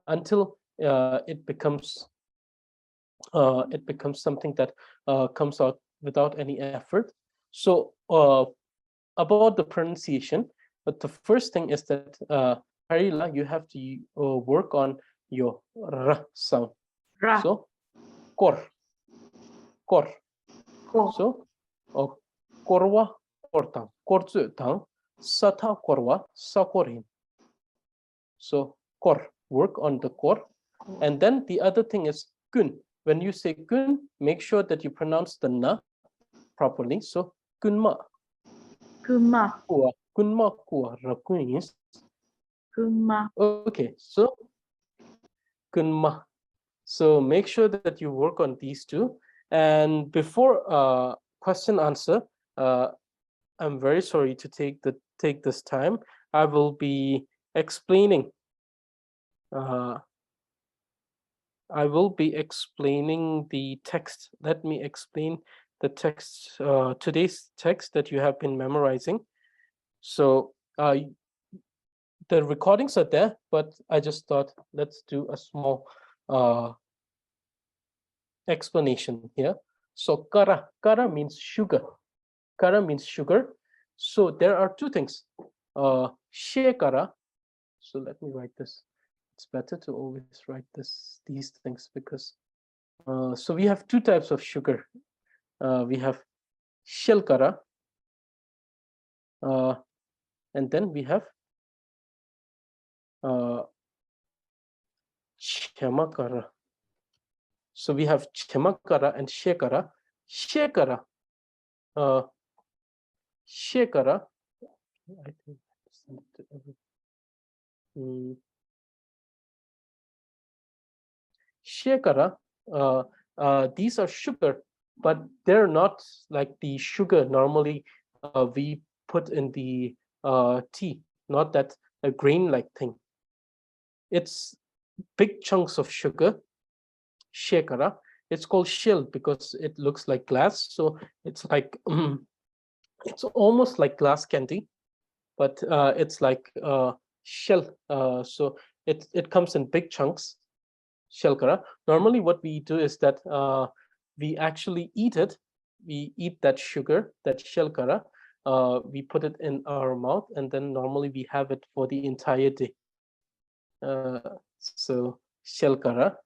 until it becomes something that comes out without any effort. So about the pronunciation, but the first thing is that Perila, you have to work on your r sound. Ra. So kor. Kor. Ko. So korwa kortang. Korzu tang. Sata korwa sakorin. So kor. Work on the kor. And then the other thing is kun. When you say kun, make sure that you pronounce the na properly. So kunma. Kuma. Kua. Kunma kua rakunis. Kuma. Okay, so kunma. So make sure that you work on these two. And before question answer, I'm very sorry to take this time. I will be explaining. I will be explaining the text. Let me explain the text. Today's text that you have been memorizing. So the recordings are there, but I just thought let's do a small explanation here. So kara means sugar. Kara means sugar. So there are two things. Shekara. So let me write this. It's better to always write these things because so we have two types of sugar. We have shelkara, and then we have chemakara. So we have chemakara and shekara. Shekara. Shekara. I think I sent it to everyone. Shekara, these are sugar, but they're not like the sugar normally we put in the tea, not that a grain-like thing. It's big chunks of sugar, shekara. It's called shell because it looks like glass, so it's like it's almost like glass candy, but it's like shell. So it comes in big chunks. Shelkara. Normally, what we do is that we actually eat it. We eat that sugar, that shelkara. We put it in our mouth, and then normally we have it for the entire day. So shelkara.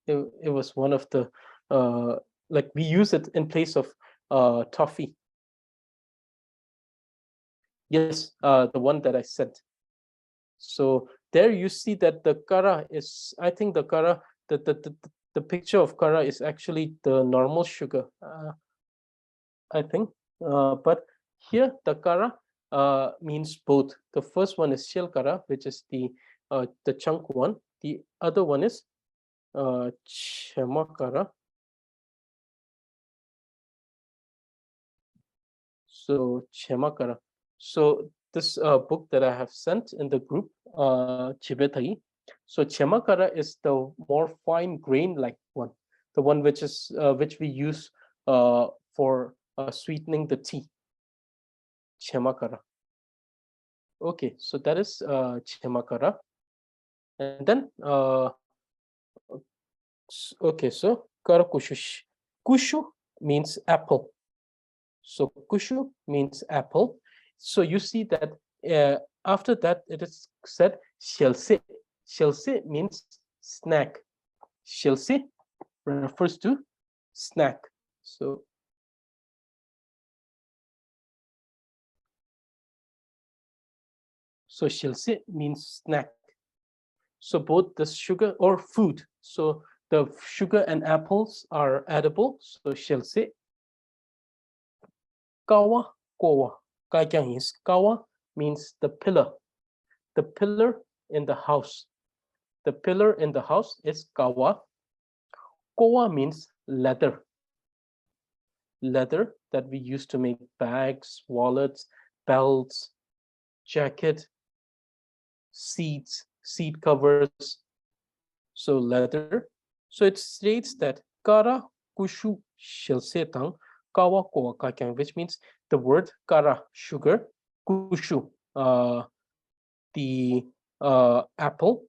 It was one of the like we use it in place of toffee. Yes, the one that I said. So there you see that the kara is, I think the kara, the picture of kara is actually the normal sugar, I think. But here the kara means both. The first one is shell kara, which is the chunk one. The other one is chema kara. So chema kara. So this book that I have sent in the group, Chibetai. So chemakara is the more fine grain like one, the one which is which we use for sweetening the tea. Chemakara. Okay, so that is chemakara, and then okay, so karakushush. Kushu means apple. So kushu means apple. So you see that after that it is said shelse. Shelse means snack. Shelse refers to snack. So shelse means snack. So both the sugar or food. So the sugar and apples are edible. So shelse. Kawa kowa. Kaikyang is kawa means the pillar. The pillar in the house. The pillar in the house is kawa. Kowa means leather. Leather that we use to make bags, wallets, belts, jacket, seats, seat covers. So leather. So it states that kara kushu shelsetang kawa kowa kakyang, which means the word kara, sugar, kushu, the apple,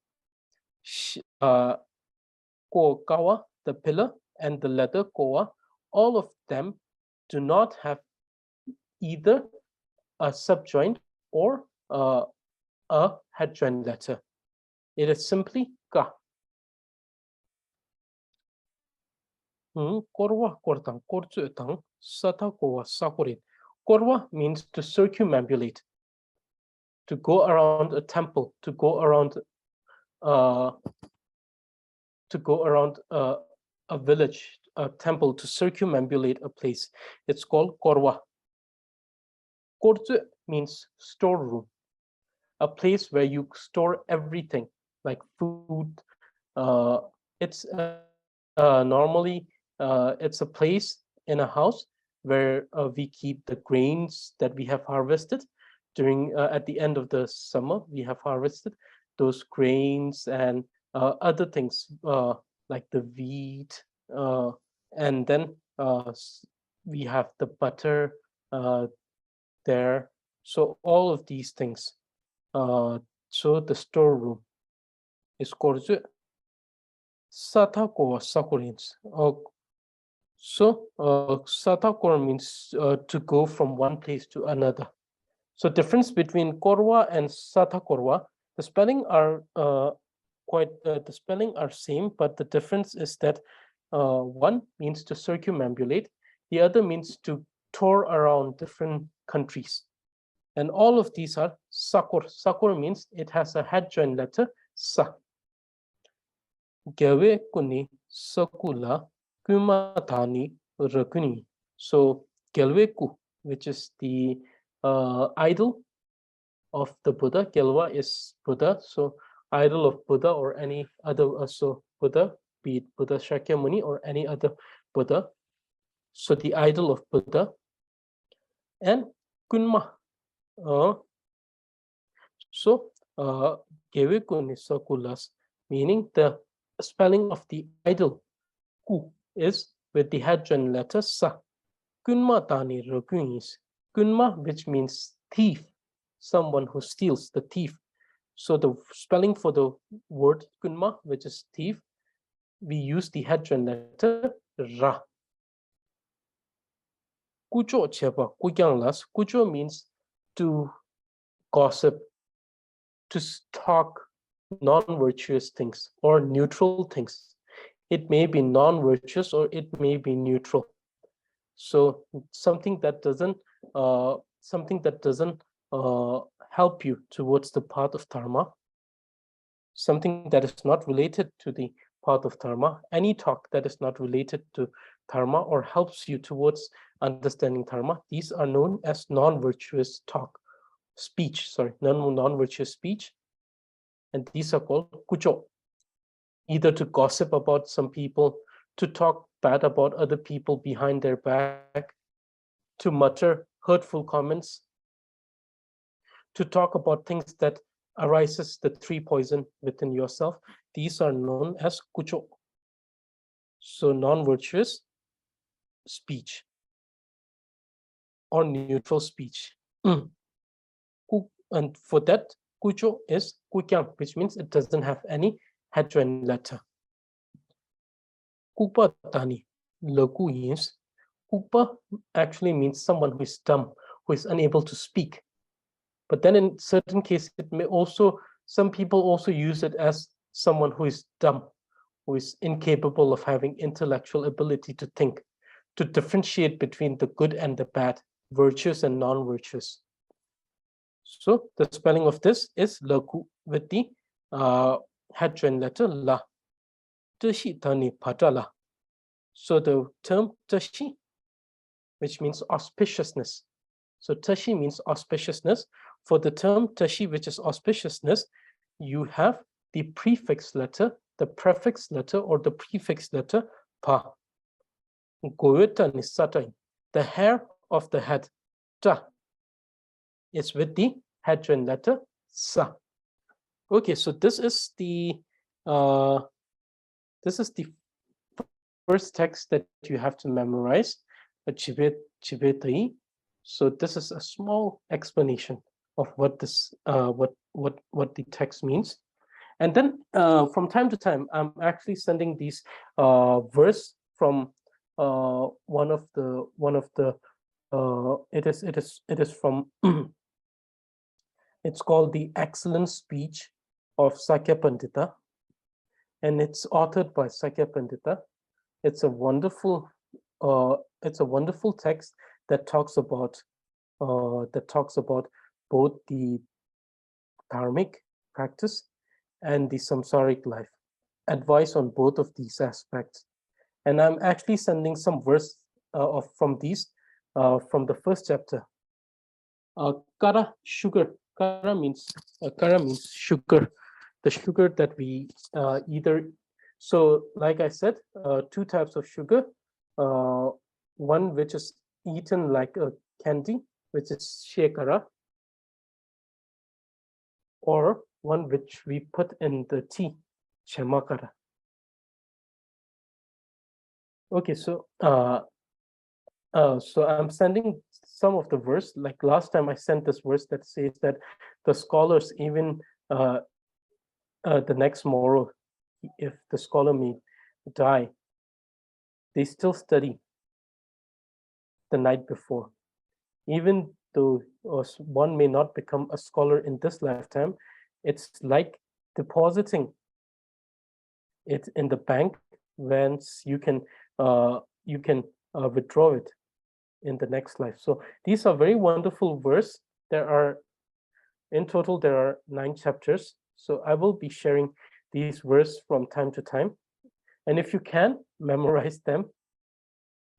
ko kawa, the pillar, and the leather koa, all of them do not have either a subjoined or a head joined letter. It is simply ka. Korwa kortang kortang sata koa sakurit. Korwa means to circumambulate, to go around a temple, to go around a village, a temple, to circumambulate a place. It's called korwa. Kortsu means storeroom, a place where you store everything like food. It's normally it's a place in a house where we keep the grains that we have harvested during at the end of the summer. We have harvested those grains and other things like the wheat, and then we have the butter there. So all of these things. So the storeroom is called Satako Sakurins. So Satakor means to go from one place to another. So difference between Korwa and Satakorwa, the spelling are the spelling are same, but the difference is that one means to circumambulate, the other means to tour around different countries. And all of these are sakur. Sakur means it has a head joined letter sa. Gawe kuni sakula kumatani rakuni. So Gelweku, which is the idol of the Buddha. Gelwa is Buddha. So idol of Buddha or any other so Buddha, be it Buddha Shakyamuni or any other Buddha. So the idol of Buddha. And Kunma. So Gewekuni Sakulas, meaning the spelling of the idol ku is with the head joined letter sa. Kunma tani rakunis. Kunma, which means thief, someone who steals, the thief. So the spelling for the word kunma, which is thief, we use the head joined letter ra. Kucho chepa kukyanglas. Kucho means to gossip, to talk non-virtuous things or neutral things. It may be non-virtuous or it may be neutral. So something that doesn't help you towards the path of dharma, something that is not related to the path of dharma, any talk that is not related to dharma or helps you towards understanding dharma, these are known as non-virtuous non-virtuous speech, and these are called kucho. Either to gossip about some people, to talk bad about other people behind their back, to mutter hurtful comments, to talk about things that arises the three poison within yourself. These are known as kucho. So non-virtuous speech or neutral speech. And for that, kucho is kukyang, which means it doesn't have any head-joined letter. Kupa tani, laku means, kupa actually means someone who is dumb, who is unable to speak. But then in certain cases, it may also, some people also use it as someone who is dumb, who is incapable of having intellectual ability to think, to differentiate between the good and the bad, virtuous and non-virtuous. So the spelling of this is laku with the head-joined letter la. Tashi tani patala. So the term tashi, which means auspiciousness. So tashi means auspiciousness. For the term tashi, which is auspiciousness, you have the prefix letter, the prefix letter, or the prefix letter pa. Goyota nisatai. The hair of the head, ta, is with the head-joined letter sa. Okay, so this is the first text that you have to memorize, chibetai. So this is a small explanation of what this what the text means. And then from time to time, I'm actually sending these verse from one of the it is from it's called The Excellent Speech of Sakya Pandita, and it's authored by Sakya Pandita. It's a wonderful text that talks about both the dharmic practice and the samsaric life, advice on both of these aspects. And I'm actually sending some verse from these from the first chapter. Kara, sugar. Kara means sugar, the sugar that we either. So, like I said, two types of sugar. One which is eaten like a candy, which is shekara, or one which we put in the tea, chemakara. Okay, so so I'm sending some of the verse. Like last time, I sent this verse that says that the scholars, even the next morrow, if the scholar may die, they still study the night before. Even though one may not become a scholar in this lifetime, it's like depositing it in the bank, whence you can withdraw it in the next life. So these are very wonderful verse. In total, there are 9 chapters. So I will be sharing these verse from time to time. And if you can, memorize them.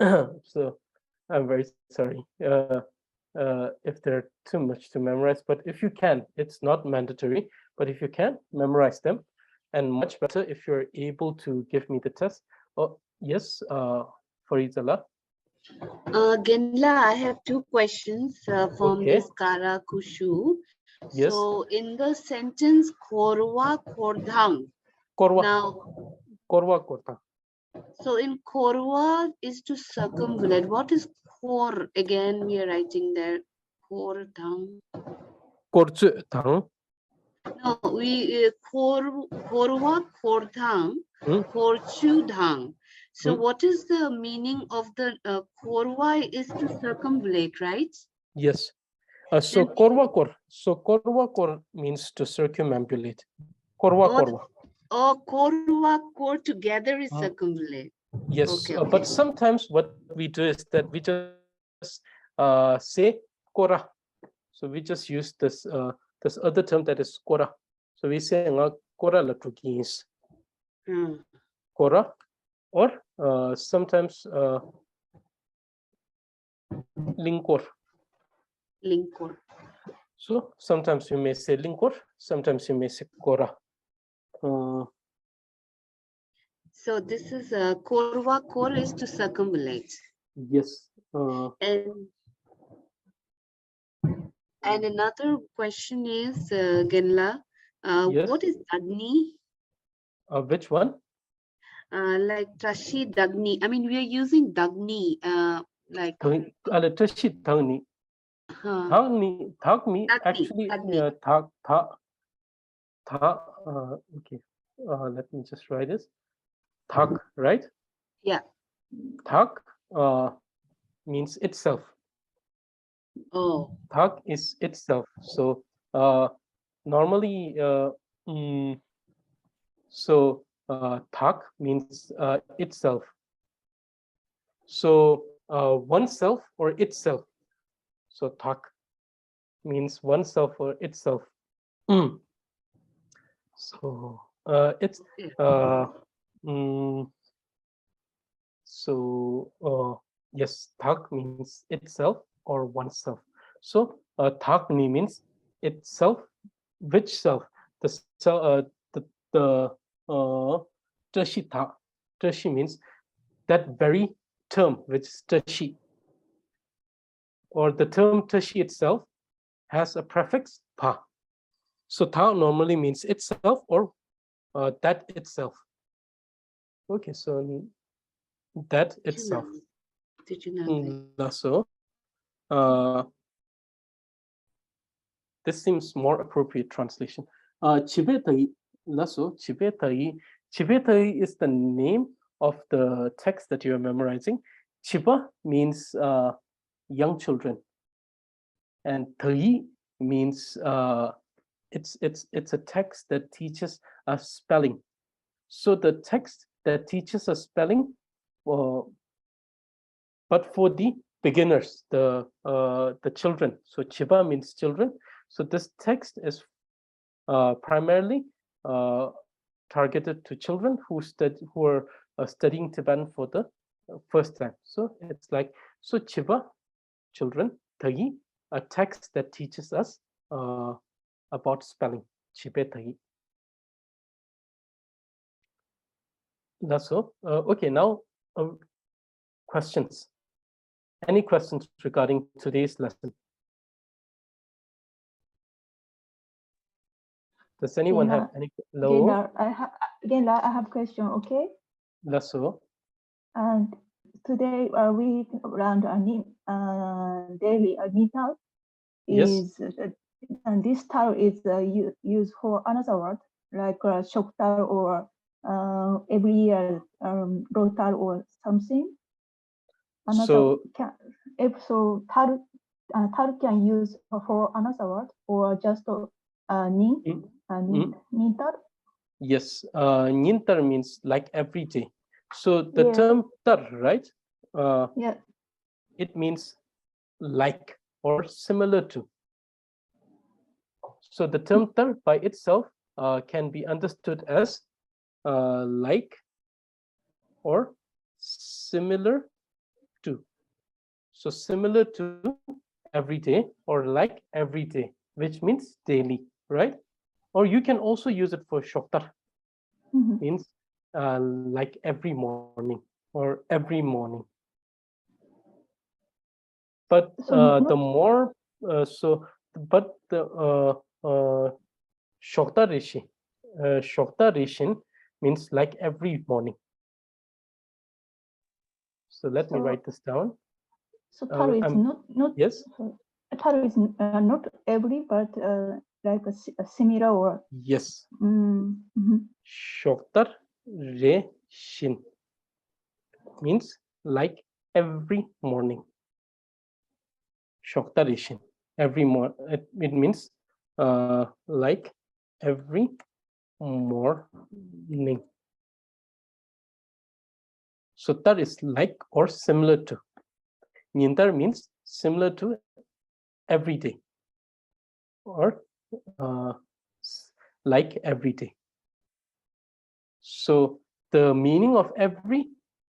So I'm very sorry if they're too much to memorize, but if you can, it's not mandatory, but if you can, memorize them. And much better if you're able to give me the test. Oh, yes, Farizala. Ginla, I have 2 questions from Okay. this Kara Kushu. Yes. So in the sentence Korwa Kordhang. Korwa. Now, Korwa Korta. so in Korwa is to circumvallate. What is Kor? Again, we are writing there. Kordhang. Korchu Thang. No, we Korwa Kordhang. Korchu Dhang. So what is the meaning of the Korwa is to circumvallate, right? Yes. So Korwa Kor. So Korwa Kor means to circumambulate. Korwa Korwa. Oh, korwa, kor together is circumvallate. Yes, Okay, but okay. sometimes what we do is that we just say kora. So we just use this other term that is kora. So we say nga kora la tukis kora, or sometimes linkor. Linkor. So sometimes you may say linkor, sometimes you may say kora. So this is korwa, kor is to circumvallate. Yes. And another question is, Genla, Yes. what is Dagni? Which one? Like Tashi Dagni. I mean, we are using Dagni, like Tashi Thangni. Thangni Dagni, actually Dagni. okay. Let me just write this. Thak, right? Yeah. Thak means itself. Oh. Thak is itself. So normally thak means itself. So oneself or itself. So thak means oneself or itself. So it's yes, thak means itself or oneself. So thakni means itself. Which self? The tashi tha. Tashi means that very term, which is tashi, or the term tashi itself has a prefix pa. So tha normally means itself or that itself. Okay, so that itself. So this seems more appropriate translation. Chibetai lasso chibetai. Chibetai is the name of the text that you are memorizing. Chiba means young children, and tai means it's a text that teaches us spelling. So the text that teaches us spelling, but for the beginners, the children. So chiba means children. So this text is primarily targeted to children who are studying Tibetan for the first time. So it's like, so chiba, children, tagi, a text that teaches us about spelling. Chibe tagi. That's so. Okay, now questions. Any questions regarding today's lesson? Does anyone have any? Gela, I have question. Okay. Lasso. And today we learned a daily meetup. Is and this tar is used for another word like shoktar or every year rotar or something. Another tar can use for another word or just nintar. Yes, nintar means like every day. So the term tar, right? Yeah. It means like or similar to. So the term tar by itself can be understood as like or similar to. So similar to every day or like every day, which means daily, right? Or you can also use it for shoktar, means like every morning or every morning. But the more but the shokta rishin means like every morning. So let me write this down. So tar is not yes. Tar is not every, but like a similar word. Yes. Shoktar reshin means like every morning. Shoktar reshin every morning. It means like every morning. ning. So tar is like or similar to. Nyintar means similar to every day or like every day. So the meaning of every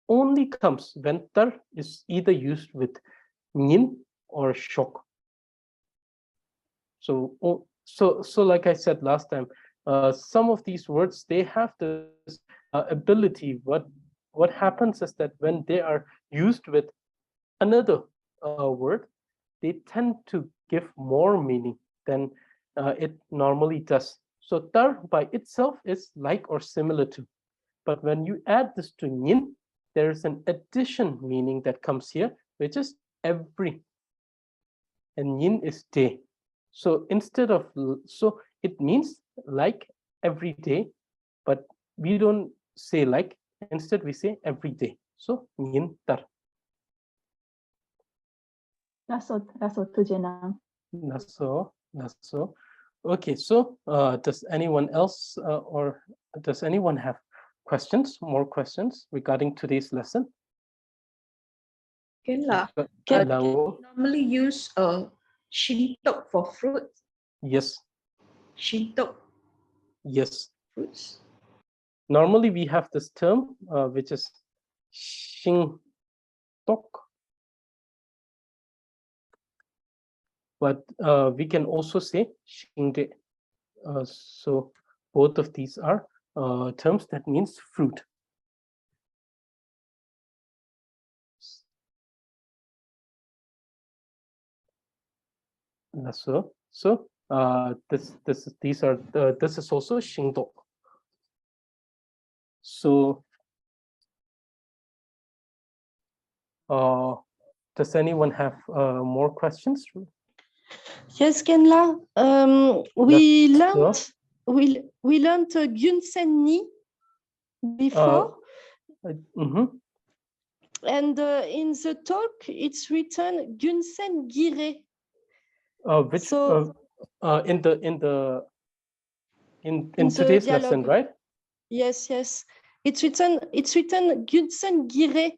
only comes when tar is either used with nyin or shok. So like I said last time, some of these words, they have this ability. What happens is that when they are used with another word, they tend to give more meaning than it normally does. So tar by itself is like or similar to. But when you add this to nyin, there is an addition meaning that comes here, which is every. And nyin is day. So instead of, so it means like every day, but we don't say like, instead we say every day. So nyin tar. That's all to Jenna. That's so. Okay, so does anyone else or does anyone have questions, more questions regarding today's lesson? Kenla, Can normally use shintok for fruit. Yes. Shintok Yes. fruits. Normally we have this term which is shing tok, but we can also say shingde. So both of these are terms that means fruit. So these are this is also shingdok. So does anyone have more questions? Yes, Kenla. We learned Gyunsen Ni before, and in the talk it's written Gyunsen Gire. Which So in today's lesson, dialogue. right? Yes, yes. It's written Gyunsen Gire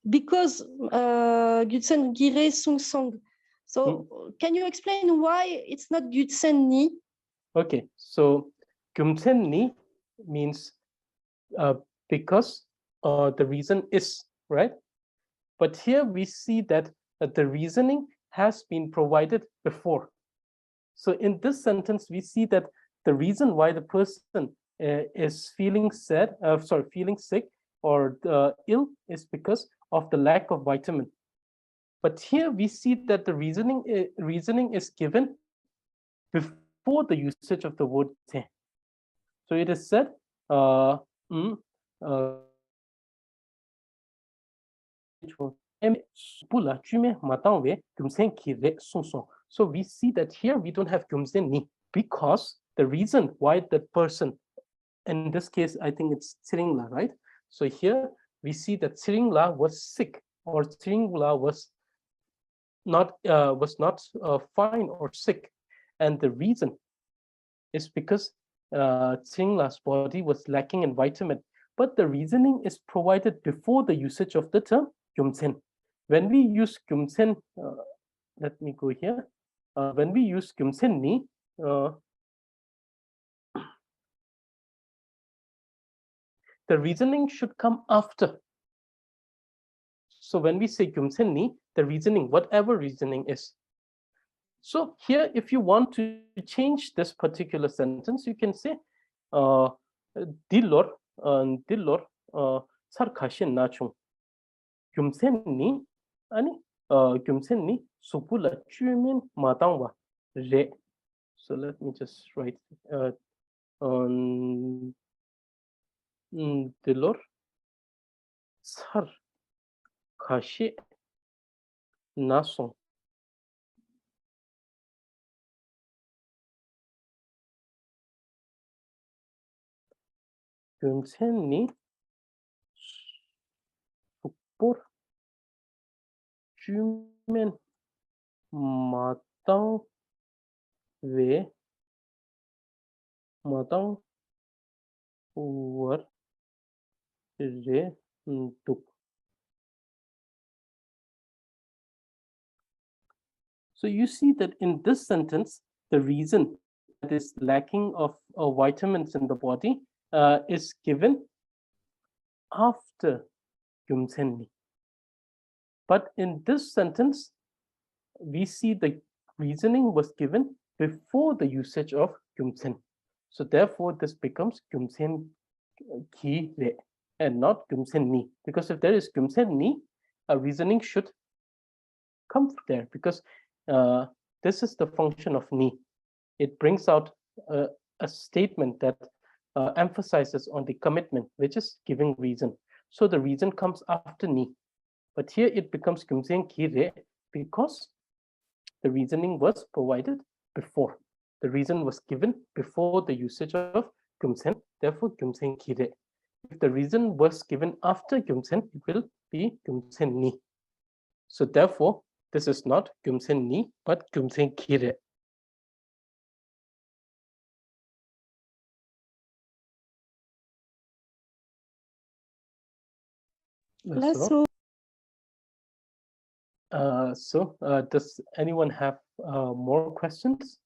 because Gyunsen Gire Sung Song. So can you explain why it's not Gyunsen Ni? Okay, so Gyumsen Ni means because the reason is, right? But here we see that the reasoning has been provided before. So in this sentence, we see that the reason why the person is feeling feeling sick or ill is because of the lack of vitamin. But here we see that the reasoning is given before the usage of the word te. So it is said, so we see that here we don't have gyumsen ni because the reason why the person, in this case, I think it's Tsiringla, right? So here we see that Tsiringla was sick or Tsiringla was not fine or sick, and the reason is because Tsiringla's body was lacking in vitamin. But the reasoning is provided before the usage of the term gyumsen. When we use gyumsen, let me go here. When we use gyumsen ni, the reasoning should come after. So when we say gyumsen ni, the reasoning, whatever reasoning is. So here, if you want to change this particular sentence, you can say dilor tzar khashin nachung. Gyumsen ni ani gyumsen ni supula chumin matangwa re. So let me just write dilor tzar kashi nasong. Gyumsen ni supur chumin matang ve matang So you see that in this sentence, the reason that is lacking of vitamins in the body is given after gyumsenni. But in this sentence, we see the reasoning was given before the usage of gyumsen. So therefore, this becomes gyumsen ki re and not gyumsen ni. Because if there is gyumsen ni, a reasoning should come there because this is the function of ni. It brings out a statement that emphasizes on the commitment, which is giving reason. So the reason comes after ni. But here it becomes gyumsen ki re because the reasoning was provided before. The reason was given before the usage of gyumsen, therefore gyumsen ki re. If the reason was given after gyumsen, it will be gyumsen ni. So therefore, this is not gyumsen ni, but gyumsen ki re. So does anyone have more questions?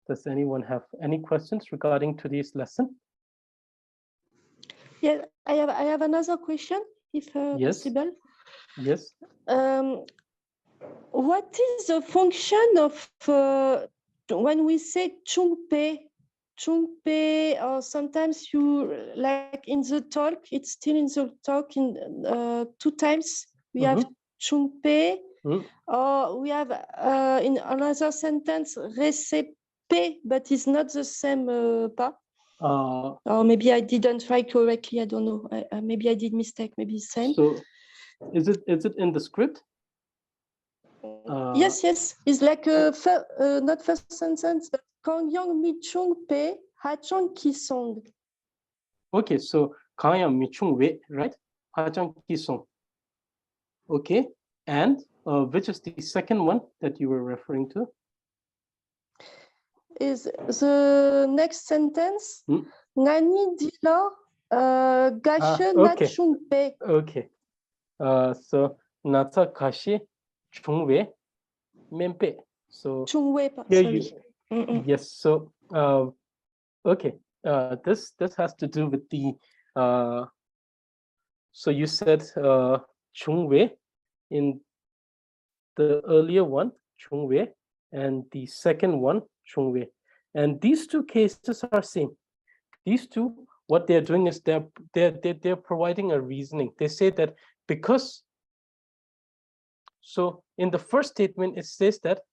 Does anyone have any questions regarding today's lesson? Yeah, I have another question, if Yes. possible. Yes. What is the function of when we say chungpe, or sometimes you like in the talk, it's still in the talk in 2 times we have chungpe, or we have in another sentence recepe, but it's not the same pa. Or maybe I didn't write correctly. I don't know. Maybe I did mistake. Maybe same. So, is it in the script? Yes. It's like not first sentence, but Kangyang mi chung pe hachang ki song. Okay, so Kangyang mi chung we, right? Hachang ki song. Okay, and which is the second one that you were referring to? Is the next sentence ngani dilo gashe na okay. chung pe. Okay. So nata kashi chungwe mempe. So chungwe, sorry. Yes. So okay. This has to do with the so you said chungwe in the earlier one chungwe and the second one chungwe, and these two cases are same. These two, what they're doing is they're providing a reasoning. They say that because, so in the first statement it says that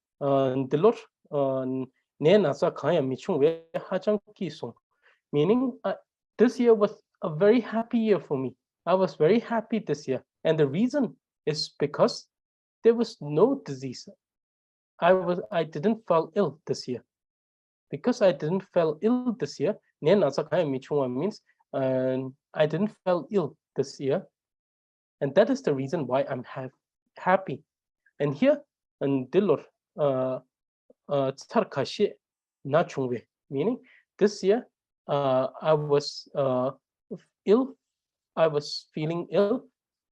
meaning this year was a very happy year for me. I was very happy this year, and the reason is because there was no disease. I didn't fall ill this year. Because I didn't fall ill this year, means I didn't fall ill this year, and that is the reason why I'm happy. And here, dilor tzar na chungwe, meaning this year I was ill. I was feeling ill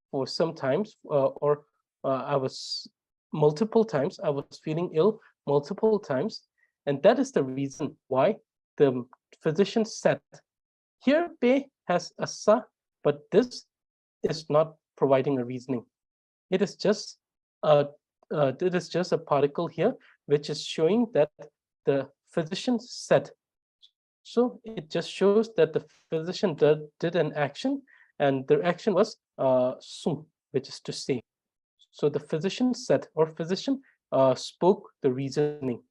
for some times, or I was multiple times. I was feeling ill multiple times. And that is the reason why the physician said, here Pe has a sa, but this is not providing a reasoning. It is just a particle here, which is showing that the physician said. So it just shows that the physician did an action, and the action was sung, which is to say. So the physician said, or physician spoke the reasoning.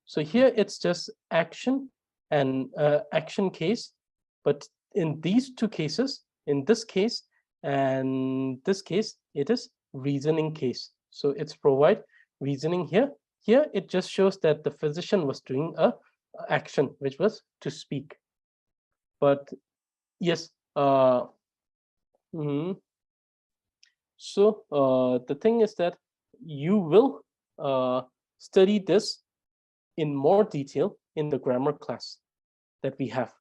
So here it's just action and action case, but in these two cases, in this case and this case, it is reasoning case. So it's provide reasoning here. Here it just shows that the physician was doing a action, which was to speak. But yes, so the thing is that you will study this in more detail in the grammar class that we have.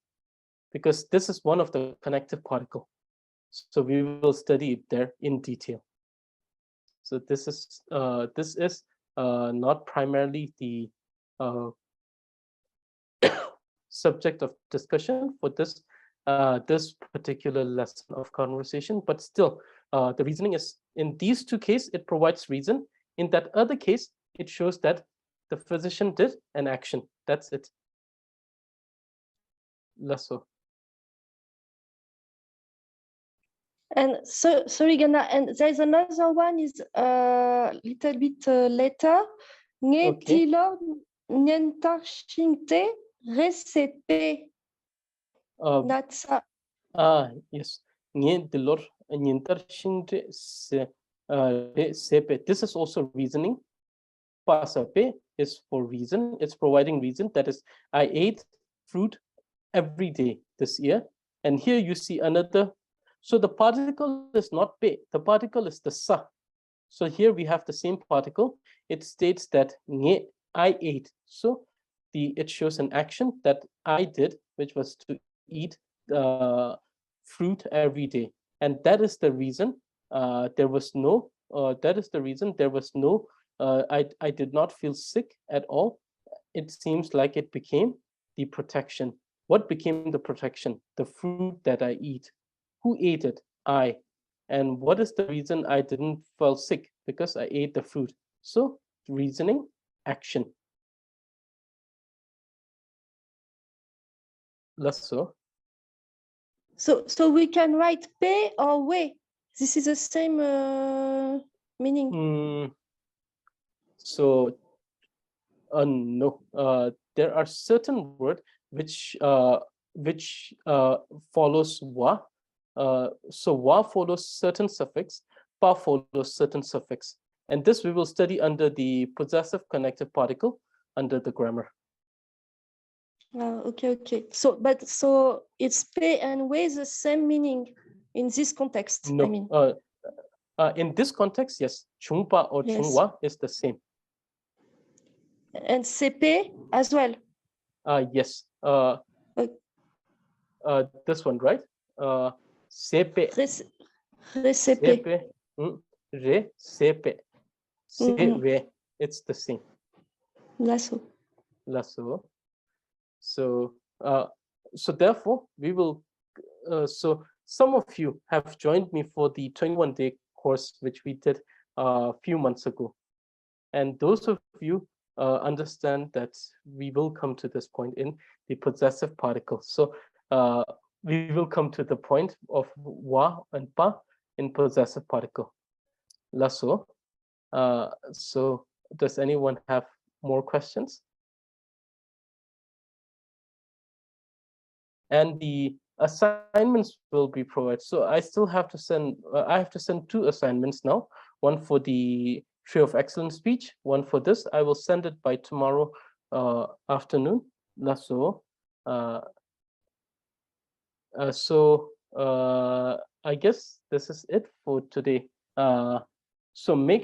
because this is one of the connective particle. So we will study it there in detail. So this is not primarily the subject of discussion for this this particular lesson of conversation, but still the reasoning is in these two cases it provides reason. In that other case, it shows that the physician did an action. That's it. Lasso. And so, sorry, Gana, and there's another one is a little bit later. Nge tilor nyentarshinte recipe. Natsa. Yes. Nge tilor nyentarshinte sepe. This is also reasoning. Pasape is for reason. It's providing reason. That is, I ate fruit every day this year. And here you see another. So the particle is not pe, the particle is the sa. So here we have the same particle. It states that nge, I ate. So it shows an action that I did, which was to eat fruit every day. And that is the reason there was no, I did not feel sick at all. It seems like it became the protection. What became the protection? The fruit that I eat. Who ate it? I. And what is the reason I didn't feel sick? Because I ate the fruit. So reasoning, action. Lasso. So we can write pe or we. This is the same meaning. So no, there are certain words which follows wa. So wa follows certain suffix, pa follows certain suffix, and this we will study under the possessive connective particle under the grammar. Okay. So it's pe and we the same meaning in this context. No, I mean, in this context, yes, chungpa or Yes. chungwa is the same. and cp as well. Yes. This one, right? Sepe. Recipe. Re, sepe. Se, it's the same. Lasso. So therefore we will so some of you have joined me for the 21-day course which we did a few months ago, and those of you understand that we will come to this point in the possessive particle. So we will come to the point of wa and pa in possessive particle. Lasso. So does anyone have more questions? And the assignments will be provided. So I still have to send, I have to send 2 assignments now, one for the Tree of Excellence speech, one for this. I will send it by tomorrow afternoon. So, I guess this is it for today. So make